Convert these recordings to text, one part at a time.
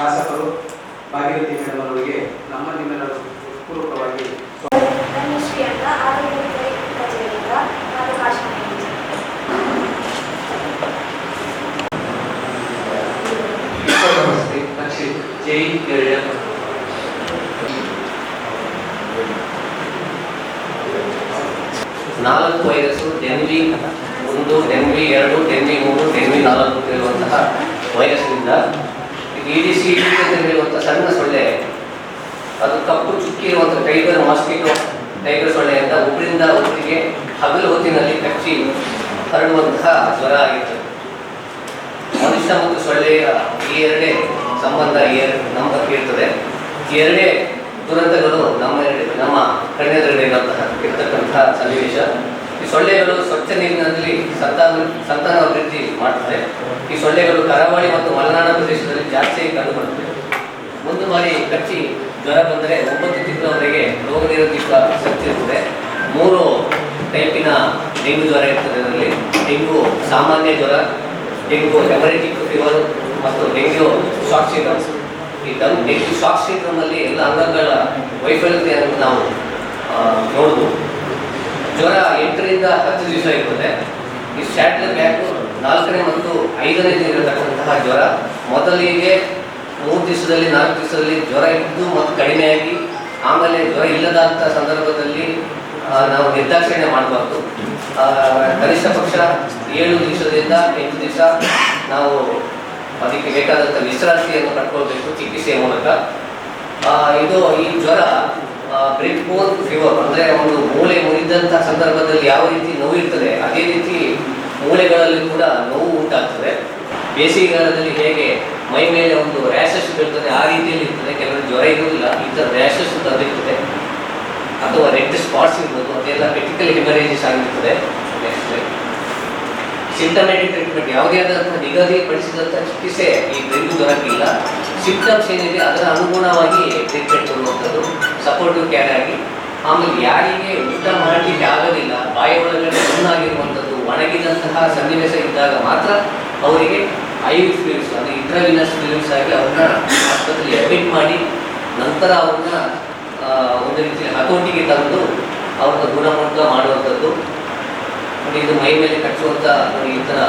ಶಾಸಕರು ಭಾಗೀರಥಿ ಮೇಡಮ್ ಅವರಿಗೆ ನಿಮ್ಮೆಲ್ಲರ ಪೂರ್ವಕವಾಗಿ ನಾಲ್ಕು virus dengue 1, dengue 2, dengue 3, dengue 4 ಇರುವಂತಹ ವೈರಸ್ನಿಂದ EDC ಅಂತ ಹೇಳುವಂಥ ಸಣ್ಣ ಸೊಳ್ಳೆ, ಅದು ಕಪ್ಪು ಚುಕ್ಕಿ ಇರುವಂಥ ಟೈಗರ್ ಮಾಸ್ಕಿಟೋ ಟೈಗರ್ ಸೊಳ್ಳೆಯಿಂದ ಒಬ್ಬರಿಂದ ಒಬ್ಬರಿಗೆ ಹಗಲು ಹೊತ್ತಿನಲ್ಲಿ ಕಚ್ಚಿ ಹರಡುವಂತಹ ಜ್ವರ ಆಗಿರ್ತದೆ. ಮನುಷ್ಯ ಮತ್ತು ಸೊಳ್ಳೆಯ ಈ ಎರಡೇ ಸಂಬಂಧ ನಮಗೆ ಇರ್ತದೆ. ಈ ಎರಡೇ ದುರಂತಗಳು ನಮ್ಮ ಕಣ್ಣೆದುರುಗಡೆ ಇರತಕ್ಕಂತಹ ಸನ್ನಿವೇಶ. ಈ ಸೊಳ್ಳೆಗಳು ಸ್ವಚ್ಛ ನೀರಿನಲ್ಲಿ ಸಂತಾನಾಭಿವೃದ್ಧಿ ಮಾಡ್ತದೆ. ಈ ಸೊಳ್ಳೆಗಳು ಕರಾವಳಿ ಮತ್ತು ಮಲೆನಾಡ ಪ್ರದೇಶದಲ್ಲಿ ಜಾಸ್ತಿ ಕಂಡುಬರುತ್ತದೆ. ಒಂದು ಬಾರಿ ಕಚ್ಚಿ ಜ್ವರ ಬಂದರೆ 9 ತಿಂಗಳವರೆಗೆ ರೋಗ ನಿರೋಧಕ ಶಕ್ತಿ ಇರ್ತದೆ. 3 ಟೈಪಿನ ಡೆಂಗು ಜ್ವರ ಇರ್ತದೆ. ಅದರಲ್ಲಿ ಡೆಂಗು ಸಾಮಾನ್ಯ ಜ್ವರ, ಡೆಂಗು ಹೆಮರೇಟಿಕ್ ಫೀವರ್ ಮತ್ತು ಡೆಂಗ್ಯೂ ಶಾಕ್ ಸಿಂಡ್ರೋಮ್. ಈ ಡೆಂಗ್ಯೂ ಶಾಕ್ ಸಿಂಡ್ರೋಮ್ನಲ್ಲಿ ಎಲ್ಲ ಅಂಗಗಳ ವೈಫಲ್ಯತೆಯನ್ನು ನಾವು ನೋಡುವುದು. ಜ್ವರ 8 ರಿಂದ 10 ದಿವಸ ಇರ್ತದೆ. ಈ ಸ್ಯಾಟಲ್ ಬ್ಯಾಕು 4ನೇ ಮತ್ತು 5ನೇ ದಿನ ಇರತಕ್ಕಂತಹ ಜ್ವರ ಮೊದಲಿಗೆ 3 ದಿವಸದಲ್ಲಿ 4 ದಿವಸದಲ್ಲಿ ಜ್ವರ ಇದ್ದು ಮತ್ತು ಕಡಿಮೆಯಾಗಿ ಆಮೇಲೆ ಜ್ವರ ಇಲ್ಲದಂಥ ಸಂದರ್ಭದಲ್ಲಿ ನಾವು ನಿರ್ದಾಕ್ಷಿಣ್ಯ ಮಾಡಬಾರ್ದು. ಕನಿಷ್ಠ ಪಕ್ಷ 7 ದಿವಸದಿಂದ 8 ದಿವಸ ನಾವು ಅದಕ್ಕೆ ಬೇಕಾದಂಥ ವಿಶ್ರಾಂತಿಯನ್ನು ಪಡ್ಕೊಳ್ಬೇಕು ಚಿಕಿತ್ಸೆಯ ಮೂಲಕ. ಈ ಜ್ವರ ಬ್ರೇಕ್ ಬೋನ್ ಫೀವರ್ ಅಂದರೆ ಒಂದು ಮೂಳೆ ಮುರಿದಂಥ ಸಂದರ್ಭದಲ್ಲಿ ಯಾವ ರೀತಿ ನೋವು ಇರ್ತದೆ ಅದೇ ರೀತಿ ಮೂಳೆಗಳಲ್ಲಿ ಕೂಡ ನೋವು ಉಂಟಾಗ್ತದೆ. ಬೇಸಿಗೆಗಾಲದಲ್ಲಿ ಹೇಗೆ ಮೈ ಮೇಲೆ ಒಂದು ರ್ಯಾಷಸ್ ಬೀಳ್ತದೆ ಆ ರೀತಿಯಲ್ಲಿ ಇರ್ತದೆ. ಕೆಲವರು ಜ್ವರ ಇರುವುದಿಲ್ಲ, ಈ ಥರ ರ್ಯಾಷಸ್ ಬಂದಿರ್ತದೆ ಅಥವಾ ರೆಡ್ ಸ್ಪಾಟ್ಸ್ ಇರ್ಬೋದು. ಅದೆಲ್ಲ ಕ್ರಿಟಿಕಲ್ ಹೆಮರೇಜಸ್ ಆಗಿರ್ತದೆ. ಸಿಂಟಮ್ಯಾಟಿಕ್ ಟ್ರೀಟ್ಮೆಂಟ್ ಯಾವುದೇ ಆದಂಥ ನಿಗದಿಪಡಿಸಿದಂಥ ಚಿಕಿತ್ಸೆ ಈ ಡೆಂಗು ಜ್ವರಕ್ಕಿಲ್ಲ. ಸಿಂಪ್ಟಮ್ಸ್ ಏನಿದೆ ಅದರ ಅನುಗುಣವಾಗಿ ಟ್ರೀಟ್ಮೆಂಟ್ ಕೊಡುವಂಥದ್ದು ಸಪೋರ್ಟಿವ್ ಕೇರ್ ಆಗಿ. ಆಮೇಲೆ ಯಾರಿಗೆ ಊಟ ಮಾಡಲಿಕ್ಕೆ ಆಗೋದಿಲ್ಲ, ಬಾಯಿ ಒಳಗಡೆ ಹುಣ್ಣಾಗಿರುವಂಥದ್ದು, ಒಣಗಿದಂತಹ ಸನ್ನಿವೇಶ ಇದ್ದಾಗ ಮಾತ್ರ ಅವರಿಗೆ IV ಫ್ಲೂಯಿಡ್ಸ್ ಅಂದರೆ ಇಂಟ್ರಾವಿನಸ್ ಫ್ಲೂಯಿಡ್ಸ್ ಆಗಿ ಅವ್ರನ್ನ ಆಸ್ಪತ್ರೆಯಲ್ಲಿ ಅಡ್ಮಿಟ್ ಮಾಡಿ ನಂತರ ಅವ್ರನ್ನ ಒಂದು ರೀತಿ ಹತೋಟಿಗೆ ತಂದು ಅವ್ರನ್ನ ಗುಣಮುಖ ಮಾಡುವಂಥದ್ದು. ಇದು ಮೈ ಮೇಲೆ ಕಚ್ಚುವಂಥ ಈ ಥರ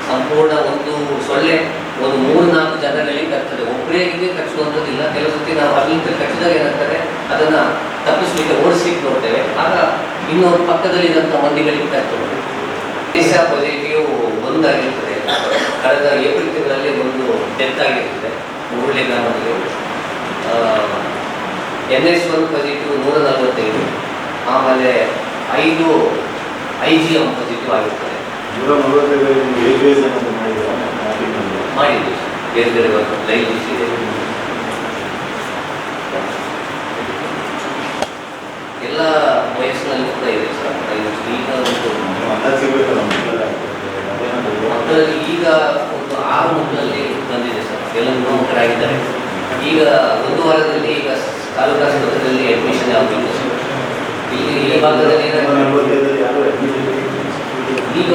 ಸಂಪೂರ್ಣ ಒಂದು ಸೊಳ್ಳೆ ಒಂದು 3-4 ಜನರಲ್ಲಿ ಕಚ್ತದೆ. ಒಬ್ಬರಿಗೆ ಕಚ್ಚುವಂಥದ್ದಿಲ್ಲ. ಕೆಲವು ಸತಿ ನಾವು ಅಲ್ಲಿಂದ ಕಚ್ಚಿದಾಗ ಏನಾಗ್ತದೆ ಅದನ್ನು ತಪ್ಪಿಸ್ಲಿಕ್ಕೆ ಓಡಿಸ್ಲಿಕ್ಕೆ ನೋಡ್ತೇವೆ. ಆಗ ಇನ್ನೊಂದು ಪಕ್ಕದಲ್ಲಿದ್ದಂಥ ಮಂದಿಗಳಿಗೆ ಕಚ್ಚುವುದು. ದೇಶ ಪಾಸಿಟಿವ್ ಒಂದಾಗಿರ್ತದೆ. ಕಳೆದ ಏಪ್ರಿಲ್ ತಿಂಗಳಲ್ಲಿ ಒಂದು ಡೆತ್ ಆಗಿರ್ತದೆ ಮುರುಳಿ ಗ್ರಾಮದಲ್ಲಿ. NH1 ಪಾಸಿಟಿವ್ 145, ಆಮೇಲೆ 5 IgM ಪಾಸಿಟಿವ್ ಆಗಿರ್ತದೆ. ಮಾಡಿದ್ವಿ ಬೇರೆ ಬೇರೆ ಲೈವ್ ಇದೆ. ಎಲ್ಲ ವಯಸ್ಸಿನಲ್ಲಿ ಕೂಡ ಇದೆ ಸರ್. ಈಗ ಮಕ್ಕಳಲ್ಲಿ ಈಗ ಒಂದು 6 ಮಕ್ಕಳಲ್ಲಿ ಬಂದಿದೆ ಸರ್. ಎಲ್ಲ ಗುಣಮುಖರಾಗಿದ್ದಾರೆ. ಈಗ 1 ವಾರದಲ್ಲಿ ಈಗ ತಾಲೂಕು ಆಸ್ಪತ್ರೆಯಲ್ಲಿ ಅಡ್ಮಿಷನ್ ಆಗಬೇಕು ಸರ್. ಇಲ್ಲಿ ಈ ಭಾಗದಲ್ಲಿ ಈಗ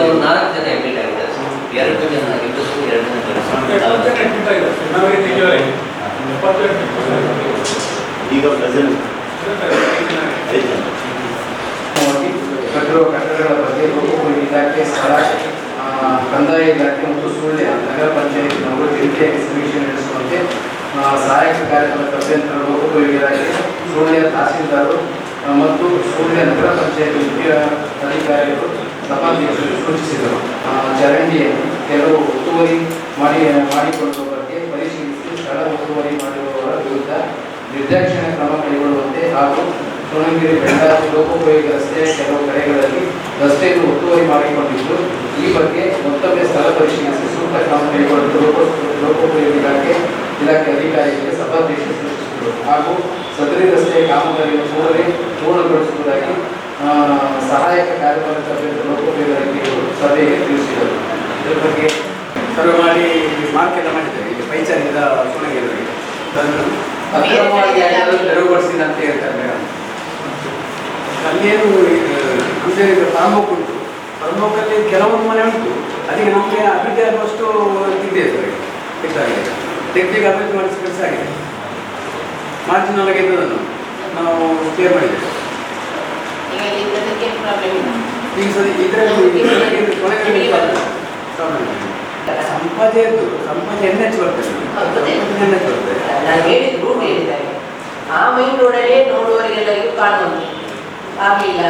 ಒಂದು 4 ಜನ ಅಡ್ಮಿಟ್ ಆಗಿದ್ದಾರೆ ಸರ್. 2 ಜನ ಇದ್ದಷ್ಟು 2 ಕಟ್ಟಿರುವ ಕಟ್ಟಡಗಳ ಬಗ್ಗೆ ಲೋಕೋಪಯೋಗಿ ಇಲಾಖೆ, ಸ್ಥಳ ಕಂದಾಯ ಇಲಾಖೆ ಮತ್ತು ಸುಳ್ಯ ನಗರ ಪಂಚಾಯತ್ನವರು ಜಂಟಿಯಾಗಿ ಸಮೀಕ್ಷೆ ನಡೆಸುವಂತೆ ಸಹಾಯಕ ಕಾರ್ಯಕ್ರಮದ ಅಭ್ಯಂತರ ಲೋಕೋಪಯೋಗಿ ಇಲಾಖೆ, ಸುಳ್ಯ ತಹಸೀಲ್ದಾರರು ಮತ್ತು ಸುಳ್ಯ ನಗರ ಪಂಚಾಯತ್ ಮುಖ್ಯ ಅಧಿಕಾರಿಗಳು ಸಭಾಧ್ಯಕ್ಷರು ಸೂಚಿಸಿದರು. ಚರಂಡಿಯನ್ನು ಕೆಲವು ಒತ್ತುವರಿ ಮಾಡಿಕೊಳ್ಳುವ ಬಗ್ಗೆ ಪರಿಶೀಲಿಸಿ ಸ್ಥಳ ಒತ್ತುವರಿ ಮಾಡಿರುವವರ ವಿರುದ್ಧ ನಿರ್ದಾಕ್ಷಿಣ್ಯ ಕ್ರಮ ಕೈಗೊಳ್ಳುವಂತೆ ಹಾಗೂ ಸೋಣಗಿರಿ ಬೆಳ್ಳಾರಿ ಲೋಕೋಪಯೋಗಿ ರಸ್ತೆಯ ಕೆಲವು ಕಡೆಗಳಲ್ಲಿ ರಸ್ತೆಯನ್ನು ಒತ್ತುವರಿ ಮಾಡಿಕೊಂಡಿದ್ದು ಈ ಬಗ್ಗೆ ಮತ್ತೊಮ್ಮೆ ಸ್ಥಳ ಪರಿಶೀಲಿಸಿ ಸೂಕ್ತ ಕ್ರಮ ಕೈಗೊಳ್ಳಲು ಲೋಕೋಪಯೋಗಿ ಇಲಾಖೆ ಅಧಿಕಾರಿಗಳಿಗೆ ಸಭಾಧ್ಯಕ್ಷರು ಸೂಚಿಸಿದರು. ಹಾಗೂ ಸದರಿ ರಸ್ತೆಯ ಕಾಮಗಾರಿಯನ್ನು ಕೂಡಲೇ ಪೂರ್ಣಗೊಳಿಸುವುದಾಗಿ ಸಹಾಯಕ ಕಾರ್ಯಪಾಲಕ ಲೋಕೋಪಯೋಗಿ ಸಭೆಗೆ ತಿಳಿಸಿದರು. ಇದರ ಬಗ್ಗೆ ಸರ್ವೆ ಮಾಡಿ ಮಾರ್ಕ್ ಎಲ್ಲ ಮಾಡಿದ್ದಾರೆ. ಈಗ ಪೈಚಾರಿಯಿಂದ ಸೋಣಗಿರಿ ಅಕ್ರಮವಾಗಿ ತೆರವುಗೊಳಿಸಿದ ಅಂತ ಹೇಳ್ತಾರೆ ಮೇಡಮ್. ಅಲ್ಲೇನು ಅಂದರೆ ಪರಮೋಕ್ ಉಂಟು. ಪರಮೋಕಲ್ಲಿ ಕೆಲವೊಂದು ಮನೆ ಉಂಟು. ಅದಕ್ಕೆ ನಮಗೆ ಅಭಿವೃದ್ಧಿ ಆಗುವಷ್ಟು ಇದೆ ಸರ್. ತೆಗೆದಿಗೆ ಅಭಿವೃದ್ಧಿ ಮಾಡಿಸಿ ಕೆಲಸ ಆಗಿದೆ. ಮಾರ್ಜಿನ್ ಒಳಗೆ ಇದ್ದದನ್ನು ನಾವು ಕ್ಲಿಯರ್ ಮಾಡಿದ್ದೇವೆ. ಈಗ ಸರಿ ಇದರಲ್ಲಿ ಸಂಪಾದೆಯದ್ದು ಸಂಪಾದನೆ ಎನ್ಎಚ್ ಬರ್ತದೆ. ಎನ್ಎಚ್ ಬರ್ತದೆ. ನಾನು ಹೇಳಿದ್ದು ರೂಟ್ ಹೇಳಿದ್ದಾರೆ. ಆ ಮೈನ್ ರೋಡಲ್ಲೇ ನೋಡುವವರಿಗೆಲ್ಲರಿಗೂ ಕಾಣುವುದು ಆಗಲಿಲ್ಲ.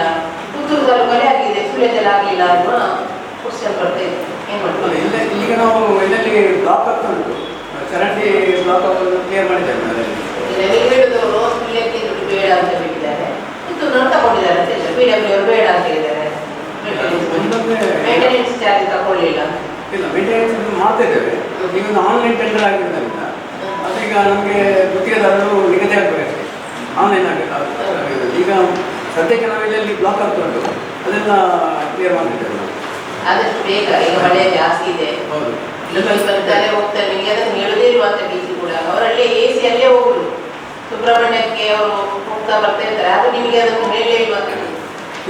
ಪುತ್ತೂರು ತಾಲೂಕಲ್ಲಿ ಆಗಿದೆ, ಸುಳ್ಯದಲ್ಲಿ ಆಗಲಿಲ್ಲ ಅನ್ನುವ ಕ್ವಶನ್ ಬರ್ತಾ ಇದೆ. ಏನು ಮಾಡ್ತೀವಿ? ಇಲ್ಲ, ಈಗ ನಾವು ಎಲ್ಲೆಲ್ಲಿ ಬ್ಲಾಕ್ ಆಗ್ತಾ ಉಂಟು, ಚರಂಡಿ ಬ್ಲಾಕ್ ಆಗೋದು ಕ್ಲಿಯರ್ ಮಾಡಿದ್ದೇವೆ. ನನಗೆ ಹೇಳುದವರು ಸುಳ್ಯಕ್ಕೆ ದುಡ್ಡು ಬೇಡ ಅಂತ ಹೇಳಿದ್ದಾರೆ. ಪುತ್ತೂರು ತಗೊಂಡಿದ್ದಾರೆ ಅಂತ ಹೇಳಿದ್ದಾರೆ. PW ಅವರು ಬೇಡ ಅಂತ ಹೇಳಿದ್ದಾರೆ. ಮೇಂಟೆನೆನ್ಸ್ ಚಾರ್ಜ್ ತಗೊಳ್ಳಿಲ್ಲ. ಇಲ್ಲ, ಮೇಂಟೆನೆನ್ಸ್ ಮಾಡ್ತಾ ಇದ್ದೇವೆ. ಈಗ ಒಂದು ಆನ್ಲೈನ್ ಟೆಂಡರ್ ಆಗಿರೋದ್ರಿಂದ ಅದೀಗ ನಮಗೆ ಗುತ್ತಿಗೆದಾರರು ನಿಗದಿ ಆಗಬೇಕಷ್ಟೇ, ಆನ್ಲೈನ್ ಆಗಿದೆ. ಈಗ ಸದ್ಯಕ್ಕೆ ನಾವೆಲ್ಲೆಲ್ಲಿ ಬ್ಲಾಕ್ ಆಗ್ತಾ ಉಂಟು ಅದೆಲ್ಲ ಕ್ಲಿಯರ್ ಮಾಡಿದ್ದೇವೆ ನಾವು. ಆದಷ್ಟು ಬೇಗ, ಈಗ ಮಳೆ ಜಾಸ್ತಿ ಇದೆ. ಹೌದು, ಬರ್ತಾರೆ ಹೋಗ್ತಾರೆ. ನಿಮಗೆ ಅದನ್ನು ಹೇಳುದೇ ಇರುವಂತ DC ಕೂಡ ಅವರಲ್ಲೇ AC ಅಲ್ಲೇ ಹೋಗುದು. ಸುಬ್ರಹ್ಮಣ್ಯಕ್ಕೆ ಅವರು ಹೋಗ್ತಾ ಬರ್ತಾ ಇರ್ತಾರೆ. ಅದು ನಿಮಗೆ ಅದನ್ನು ಹೇಳಲೇ ಇರುವಂತ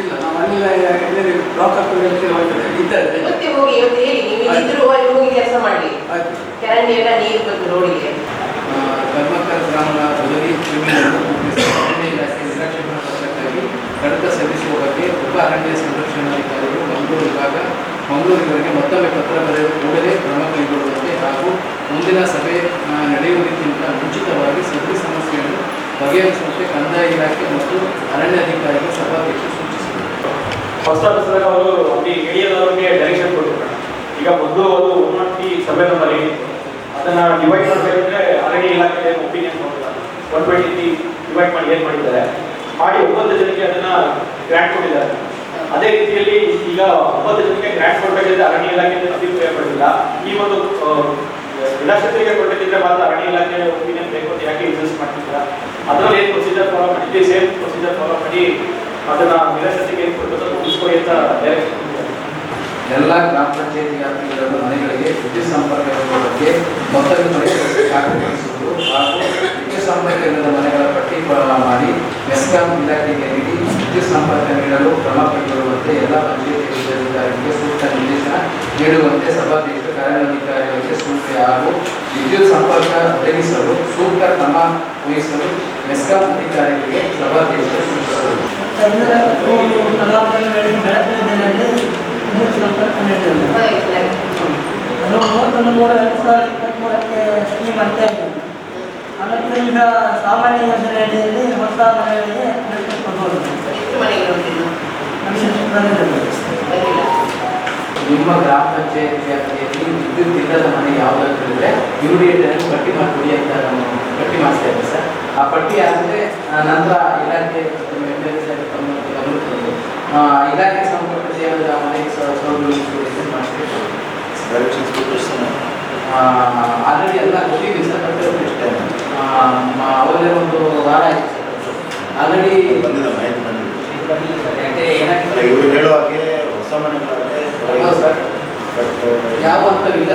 ಇಲ್ಲ, ನಾವು ಅಲ್ಲೆಲ್ಲ ಎಲ್ಲೆಲ್ಲಿ ಬ್ಲಾಕ್ ಆಗ್ತದೆ ಇದ್ದಾರೆ. ಇವತ್ತೇ ಹೋಗಿ, ಇವತ್ತು ಹೇಳಿ, ನೀವು ಇದ್ರು ಅಲ್ಲಿ ಹೋಗಿ ಕೆಲಸ ಮಾಡಿ. ಆಯ್ತು. ಚರಂಡಿ ಎಲ್ಲ ನೀರು ಬಂದು ರೋಡಿಗೆ. ಧರ್ಮಕರ ಗ್ರಾಮದ ಬದಲಿ ಅರಣ್ಯ ಇಲಾಖೆ ನಿರಾಕ್ಷೇಪಣಾ ಪತ್ರಕ್ಕಾಗಿ ಕಡತ ಸಲ್ಲಿಸುವ ಬಗ್ಗೆ ಉಪ ಅರಣ್ಯ ಸಂರಕ್ಷಣಾಧಿಕಾರಿಗಳು ಮಂಗಳೂರಿನವರಿಗೆ ಮತ್ತೊಮ್ಮೆ ಪತ್ರ ಬರೆಯುವ ಕೂಡಲೇ ಕ್ರಮ ಕೈಗೊಳ್ಳುವಂತೆ ಹಾಗೂ ಮುಂದಿನ ಸಭೆ ನಡೆಯುವುದಕ್ಕಿಂತ ಮುಂಚಿತವಾಗಿ ಸದರಿ ಸಮಸ್ಯೆಯನ್ನು ಬಗೆಹರಿಸುವಂತೆ ಕಂದಾಯ ಇಲಾಖೆ ಮತ್ತು ಅರಣ್ಯಾಧಿಕಾರಿಗಳು ಸಭಾಧ್ಯಕ್ಷರು ಸೂಚಿಸಿದರು. ಫಸ್ಟ್ ಆಫೀಸರ್ ಅವರು ಅಲ್ಲಿ ಏರಿಯಾದವರಿಗೆ ಡೈರೆಕ್ಷನ್ ಕೊಟ್ಟಿದ್ದಾರೆ. ಈಗ ಮೊದಲು ಅದು 190 ಸರ್ವೆ ನಂಬರ್ ಏನಿತ್ತು ಅದನ್ನು ಡಿವೈಡ್ ಮಾಡಬೇಕಿದ್ರೆ ಅರಣ್ಯ ಇಲಾಖೆ ಒಪಿನಿಯನ್ ಕೊಟ್ಟಿದ್ದಾರೆ. 120 ಡಿವೈಡ್ ಮಾಡಿ ಏನು ಮಾಡಿದ್ದಾರೆ ಮಾಡಿ 9 ಜನಕ್ಕೆ ಅದನ್ನು ಗ್ರಾಂಟ್ ಕೊಟ್ಟಿದ್ದಾರೆ. ಅದೇ ರೀತಿಯಲ್ಲಿ ಈಗ 9 ಜನಕ್ಕೆ ಗ್ರಾಂಟ್ ಕೊಡಬೇಕಿದ್ರೆ ಅರಣ್ಯ ಇಲಾಖೆ ಅಭಿಪ್ರಾಯ ಪಡೆದಿಲ್ಲ. ಈ ಒಂದು ನಿರಾಶ್ರಿತರಿಗೆ ಕೊಡಬೇಕಿದ್ರೆ ಮಾತ್ರ ಅರಣ್ಯ ಇಲಾಖೆ ಒಪಿನಿಯನ್ ಬೇಕು ಅಂತ ಯಾಕೆ ಇನ್ವೆಸ್ಟ್ ಮಾಡ್ತಿದ್ದೀರಾ? ಅದರಲ್ಲಿ ಏನು ಪ್ರೊಸೀಜರ್ ಫಾಲೋ ಮಾಡಿದ್ವಿ, ಸೇಮ್ ಪ್ರೊಸೀಜರ್ ಫಾಲೋ ಮಾಡಿ ಅದನ್ನು ನಿರಾಶ್ರಿತರಿಗೆ ಏನು ಕೊಡಬೇಕು ಮುಗಿಸ್ಕೊಳ್ಳಿ ಅಂತ ಡೈರೆಕ್ಷನ್ ಕೊಟ್ಟಿದ್ದಾರೆ. ಎಲ್ಲ ಗ್ರಾಮ ಪಂಚಾಯತಿ ವ್ಯಾಪ್ತಿಗಳ ಮನೆಗಳಿಗೆ ವಿದ್ಯುತ್ ಸಂಪರ್ಕ ಇರುವ ಬಗ್ಗೆ ಮೊತ್ತದ ಖಾತ್ರಿಪಡಿಸುವುದು ಹಾಗೂ ವಿದ್ಯುತ್ ಸಂಪರ್ಕ ಇಲ್ಲದ ಮನೆಗಳ ಪಟ್ಟಿ ಮಾಡಿ ಮೆಸ್ಕಾಂ ಇಲಾಖೆಗೆ ನೀಡಿ ವಿದ್ಯುತ್ ಸಂಪರ್ಕ ನೀಡಲು ಕ್ರಮ ಕೈಗೊಳ್ಳುವಂತೆ ಎಲ್ಲ ಪಂಚಾಯತಿ ವಿದ್ಯಾಧಿಕಾರಿಗಳಿಗೆ ಸೂಕ್ತ ನಿರ್ದೇಶನ ನೀಡುವಂತೆ ಸಭಾಧ್ಯಕ್ಷರು ಕಾರ್ಯಾಧಿಕಾರಿಗಳಿಗೆ ಸೂಚನೆ ಹಾಗೂ ವಿದ್ಯುತ್ ಸಂಪರ್ಕ ಒದಗಿಸಲು ಸೂಕ್ತ ಕ್ರಮ ವಹಿಸಲು ಮೆಸ್ಕಾಂ ಅಧಿಕಾರಿಗಳಿಗೆ ಸಭಾಧ್ಯಕ್ಷರು ಸೂಚಿಸಿದರು. ಅದು 31/3/2023 ಸ್ಕೀಮ್ ಅಂತ ಇದೆ. ಅದಕ್ಕೆ ಈಗ ಸಾಮಾನ್ಯ ಯೋಜನೆ ಅಡಿಯಲ್ಲಿ ಹೊಸ ಮನೆಗಳಿಗೆ ಕೊಡ್ಬೋದು. ಎಷ್ಟು ಮನೆಗಳು ನಿಮ್ಮ ಗ್ರಾಮ ಪಂಚಾಯತ್ ವ್ಯಾಪ್ತಿಯಲ್ಲಿ ವಿದ್ಯುತ್ ಇಲ್ಲದ ಮನೆ ಯಾವುದಾದ್ರು ಇದ್ದರೆ ಯುಡಿಎಟ್ ಪಟ್ಟಿ ಮಾಡಿಕೊಡಿ ಅಂತ ನಾವು ಪಟ್ಟಿ ಮಾಡಿಸ್ತಾ ಇದ್ದೀವಿ ಸರ್. ಆ ಪಟ್ಟಿ ಆದಮೇಲೆ ನಂತರ ಇಲಾಖೆ ಇಲಾಖೆ ಸಂಪರ್ಕಿತ ಮನೆಗೆ ಸೌಲಭ್ಯ ಮಾಡಿಸ್ಬೇಕು. ಆಲ್ರೆಡಿ ಎಲ್ಲ ಕೊಟ್ಟಿದ್ದೀವಿ ಸರ್. ಬಟ್ ಇಷ್ಟೇ ಅವರೇ ಒಂದು ವಾರ ಆಯಿತು ಸರ್. ಆಲ್ರೆಡಿ ಇವರು ಹೇಳೋ ಹಾಗೆ ಹೊಸ ಮನೆಗಳಾದರೆ ಸರ್ ಯಾವ ಅಂತ ಇಲ್ಲ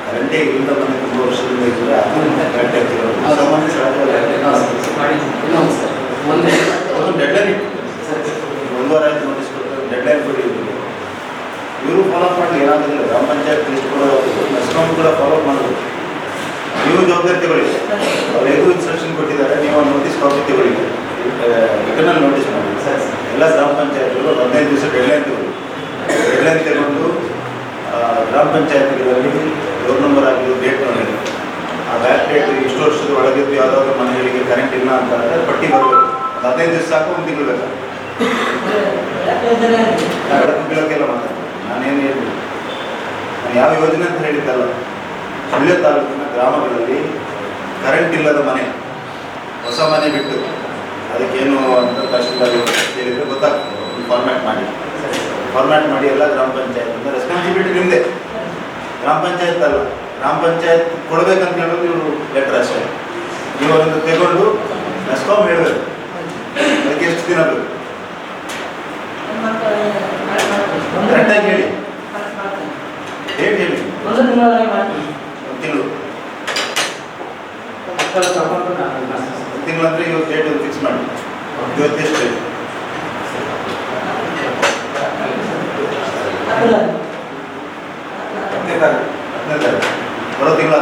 ಕರೆಂಟೇ ಇಲ್ಲಿಂದ ಮನೆ ತುಂಬ ವರ್ಷದಿಂದ ಇದ್ದರೆ ಅದರಿಂದ ಕರೆಂಟ್ ಆಗ್ತಿರೋ ಹೊಸ ಮನೆ ಇನ್ನೊಂದು ಸರ್ ಒಂದು ಡೆಡ್ಲೈನ್ ಇತ್ತು. 1 ವಾರ ಆಯ್ತು ನೋಟಿಸ್ ಕೊಟ್ಟು ಡೆಡ್ಲೈನ್ ಕೊಡಿ. ಇವರು ಫಾಲೋಅಪ್ ಮಾಡಲಿ, ಏನಾಗೋದಿಲ್ಲ. ಗ್ರಾಮ ಪಂಚಾಯತ್ ಲಿಸ್ಟ್ ಕೊಡೋದು ಮೆಸ್ಕಾಂ ಕೂಡ ಫಾಲೋಅಪ್ ಮಾಡಬೇಕು. ನೀವು ಜವಾಬ್ದಾರಿ ತಗೊಳ್ಳಿ. ಅವ್ರು ಹೇಗೂ ಇನ್ಸ್ಟ್ರಕ್ಷನ್ ಕೊಟ್ಟಿದ್ದಾರೆ, ನೀವು ನೋಟಿಸ್ ಕಾಪಿ ತಗೊಳ್ಳಿ, ರಿಟರ್ನಲ್ ನೋಟಿಸ್ ಮಾಡಿ. ಎಲ್ಲ ಗ್ರಾಮ ಪಂಚಾಯತ್ಗಳು 15 ದಿವಸ ಡೆಡ್ಲೈನ್ ತಗೊಳ್ಳಿ. ಡೆಡ್ಲೈನ್ ತಗೊಂಡು ಗ್ರಾಮ ಪಂಚಾಯತ್ಗಳಲ್ಲಿ ಡೋರ್ ನಂಬರ್ ಆಗಿದ್ದು ಡೇಟ್ ನೋಡಿ, ಆ ಬ್ಯಾಕ್ ಡೇಟ್ ಇಷ್ಟು ವರ್ಷದ ಒಳಗಿದ್ದು ಯಾವುದಾದ್ರು ಮನೆಗಳಿಗೆ ಕರೆಂಟ್ ಇಲ್ಲ ಅಂತ ಅಂದರೆ ಪಟ್ಟಿ ಬರಬೇಕು. 15 ದಿವಸ ಸಾಕು, 1 ತಿಂಗಳು ಬೇಕಾ? ಬೆಳಕು ಬೀಳೋಕ್ಕೆಲ್ಲ ಮಾತಾಡ್ತೀನಿ. ನಾನೇನು ಹೇಳ್ತೀನಿ, ನಾನು ಯಾವ ಯೋಜನೆ ಅಂತ ಹೇಳಿದ್ದಲ್ಲ. ಸುಳ್ಯ ತಾಲೂಕಿನ ಗ್ರಾಮಗಳಲ್ಲಿ ಕರೆಂಟ್ ಇಲ್ಲದ ಮನೆ, ಹೊಸ ಮನೆ ಬಿಟ್ಟು ಅದಕ್ಕೇನು ಅಂತ ತಹಶೀಲ್ದಾರ್ ಹೇಳಿದರೆ ಗೊತ್ತಾಗ್ತದೆ. ಒಂದು ಫಾರ್ಮ್ಯಾಟ್ ಮಾಡಿ ಎಲ್ಲ ಗ್ರಾಮ ಪಂಚಾಯತ್ ರೆಸ್ಪಾನ್ಸಿಬಿಲಿಟಿ ನಿಮ್ಮದೇ. ಗ್ರಾಮ ಪಂಚಾಯತ್ ಅಲ್ಲ, ಗ್ರಾಮ ಪಂಚಾಯತ್ ಕೊಡಬೇಕಂತ ಹೇಳೋದು ಇವರು ಲೆಟ್ರ್ ಅಷ್ಟೇ. ನೀವು ಅದನ್ನು ತಗೊಂಡು ಮೆಸ್ಕಾಂ ಹೇಳಬೇಕು. ಅದಕ್ಕೆ ಎಷ್ಟು ದಿನ ಬೇಕು ಕರೆಕ್ಟಾಗಿ ಹೇಳಿ, ಡೇಟ್ ಹೇಳಿ. 1 ತಿಂಗಳು ತಿಂಗಳಂದ್ರೆ ಇವತ್ತು ಡೇಟ್ ಫಿಕ್ಸ್ ಮಾಡಿ. ಇವತ್ತು ಎಷ್ಟು ಡೇಟ್? 15 ತಾರೀಕು. ಬರೋ ತಿಂಗಳು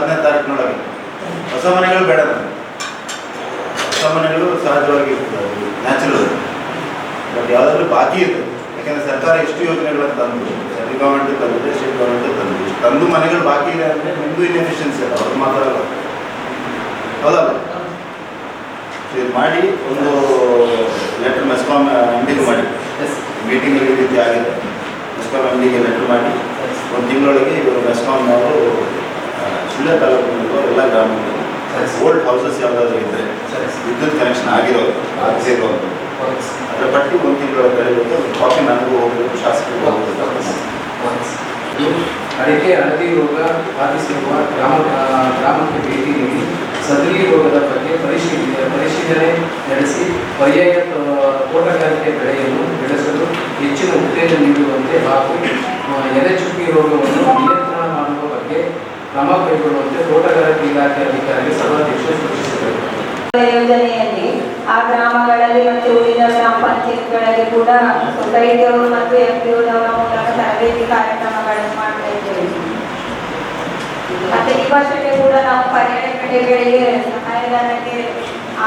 ಎಷ್ಟು ಯೋಜನೆಗಳನ್ನು ತಂದು ಸೆಂಟ್ರಲ್ ಗೌರ್ಮೆಂಟ್ ತಂದಿದೆ, ಸ್ಟೇಟ್ ಗೌರ್ಮೆಂಟ್ ತಂದಿದೆ. ತಂದು ಮನೆಗಳು ಬಾಕಿ ಇದೆ ಅಂದರೆ ನಿಮ್ಮದು ಇನ್ಎಫಿಷಿಯನ್ಸಿ ಅಲ್ಲ, ಅವ್ರು ಮಾತಾಡಲ್ಲ, ಹೌದಲ್ಲ? ಇದು ಮಾಡಿ ಒಂದು ಲೆಟರ್ ಮೆಸ್ಕಾಮ್ ಎಂಡಿಗೆ ಮಾಡಿ, ಮೀಟಿಂಗಲ್ಲಿ ಈ ರೀತಿ ಆಗಿದೆ, ಮೆಸ್ಕಾಮ್ ಎಂಡಿಗೆ ಲೆಟರ್ ಮಾಡಿ ಒಂದು ತಿಂಗಳೊಳಗೆ ಇವರು ಮೆಸ್ಕಾಮ್ನವರು ಸುಳ್ಯ ತಾಲೂಕಿನವರು ಎಲ್ಲ ಗ್ರಾಮಗಳು ಓಲ್ಡ್ ಹೌಸಸ್ ಯಾವುದಾದ್ರು ಇದ್ದರೆ ವಿದ್ಯುತ್ ಕನೆಕ್ಷನ್ ಆಗಿರೋದು ಆಗದೇ ಇರೋದು ಅದರ ಪಟ್ಟಿ ಒಂದು ತಿಂಗಳೊಳಗೆ ಕಳೆಯುತ್ತೆ. ಒಂದು ಕಾಪಿ ನನಗೂ ಹೋಗಬೇಕು, ಶಾಸಕರಿಗೆ ಹೋಗಬೇಕು. ಅಡಿಕೆ ಹಳದಿ ರೋಗ ಬಾಧಿಸಿರುವ ಗ್ರಾಮಕ್ಕೆ ಭೇಟಿ ನೀಡಿ ಸದರಿ ರೋಗದ ಬಗ್ಗೆ ಪರಿಶೀಲನೆ ನಡೆಸಿ ಪರ್ಯಾಯ ತೋಟಗಾರಿಕೆ ಬೆಳೆಯನ್ನು ಬೆಳೆಸಲು ಹೆಚ್ಚಿನ ಉತ್ತೇಜನ ನೀಡುವಂತೆ ಹಾಗೂ ಎಲೆಚುಕ್ಕಿ ರೋಗವನ್ನು ನಿಯಂತ್ರಣ ಮಾಡುವ ಬಗ್ಗೆ ಕ್ರಮ ಕೈಗೊಳ್ಳುವಂತೆ ತೋಟಗಾರಿಕೆ ಇಲಾಖೆ ಅಧಿಕಾರಿಗೆ ಸಭಾಧ್ಯಕ್ಷರು ಸೂಚಿಸಿದರು. ಯೋಜನೆಯಲ್ಲಿ ಆ ಗ್ರಾಮಗಳಲ್ಲಿ ಮತ್ತು ಉಳಿದ ಗ್ರಾಮ ಪಂಚಾಯತ್ಗಳಲ್ಲಿ ಕೂಡ ಸೊಸೈಟಿಯವರು ಮತ್ತು FPOದವರ ಮೂಲಕ ತರಬೇತಿ ಕಾರ್ಯಕ್ರಮಗಳನ್ನು ಮಾಡ್ತಾ ಇದ್ದೇವೆ. ಮತ್ತೆ ಈ ವರ್ಷಕ್ಕೆ ಕೂಡ ನಾವು ಪರ್ಯಾಯ ಬೆಳೆಗಳಿಗೆ ಸಹಾಯಧನಕ್ಕೆ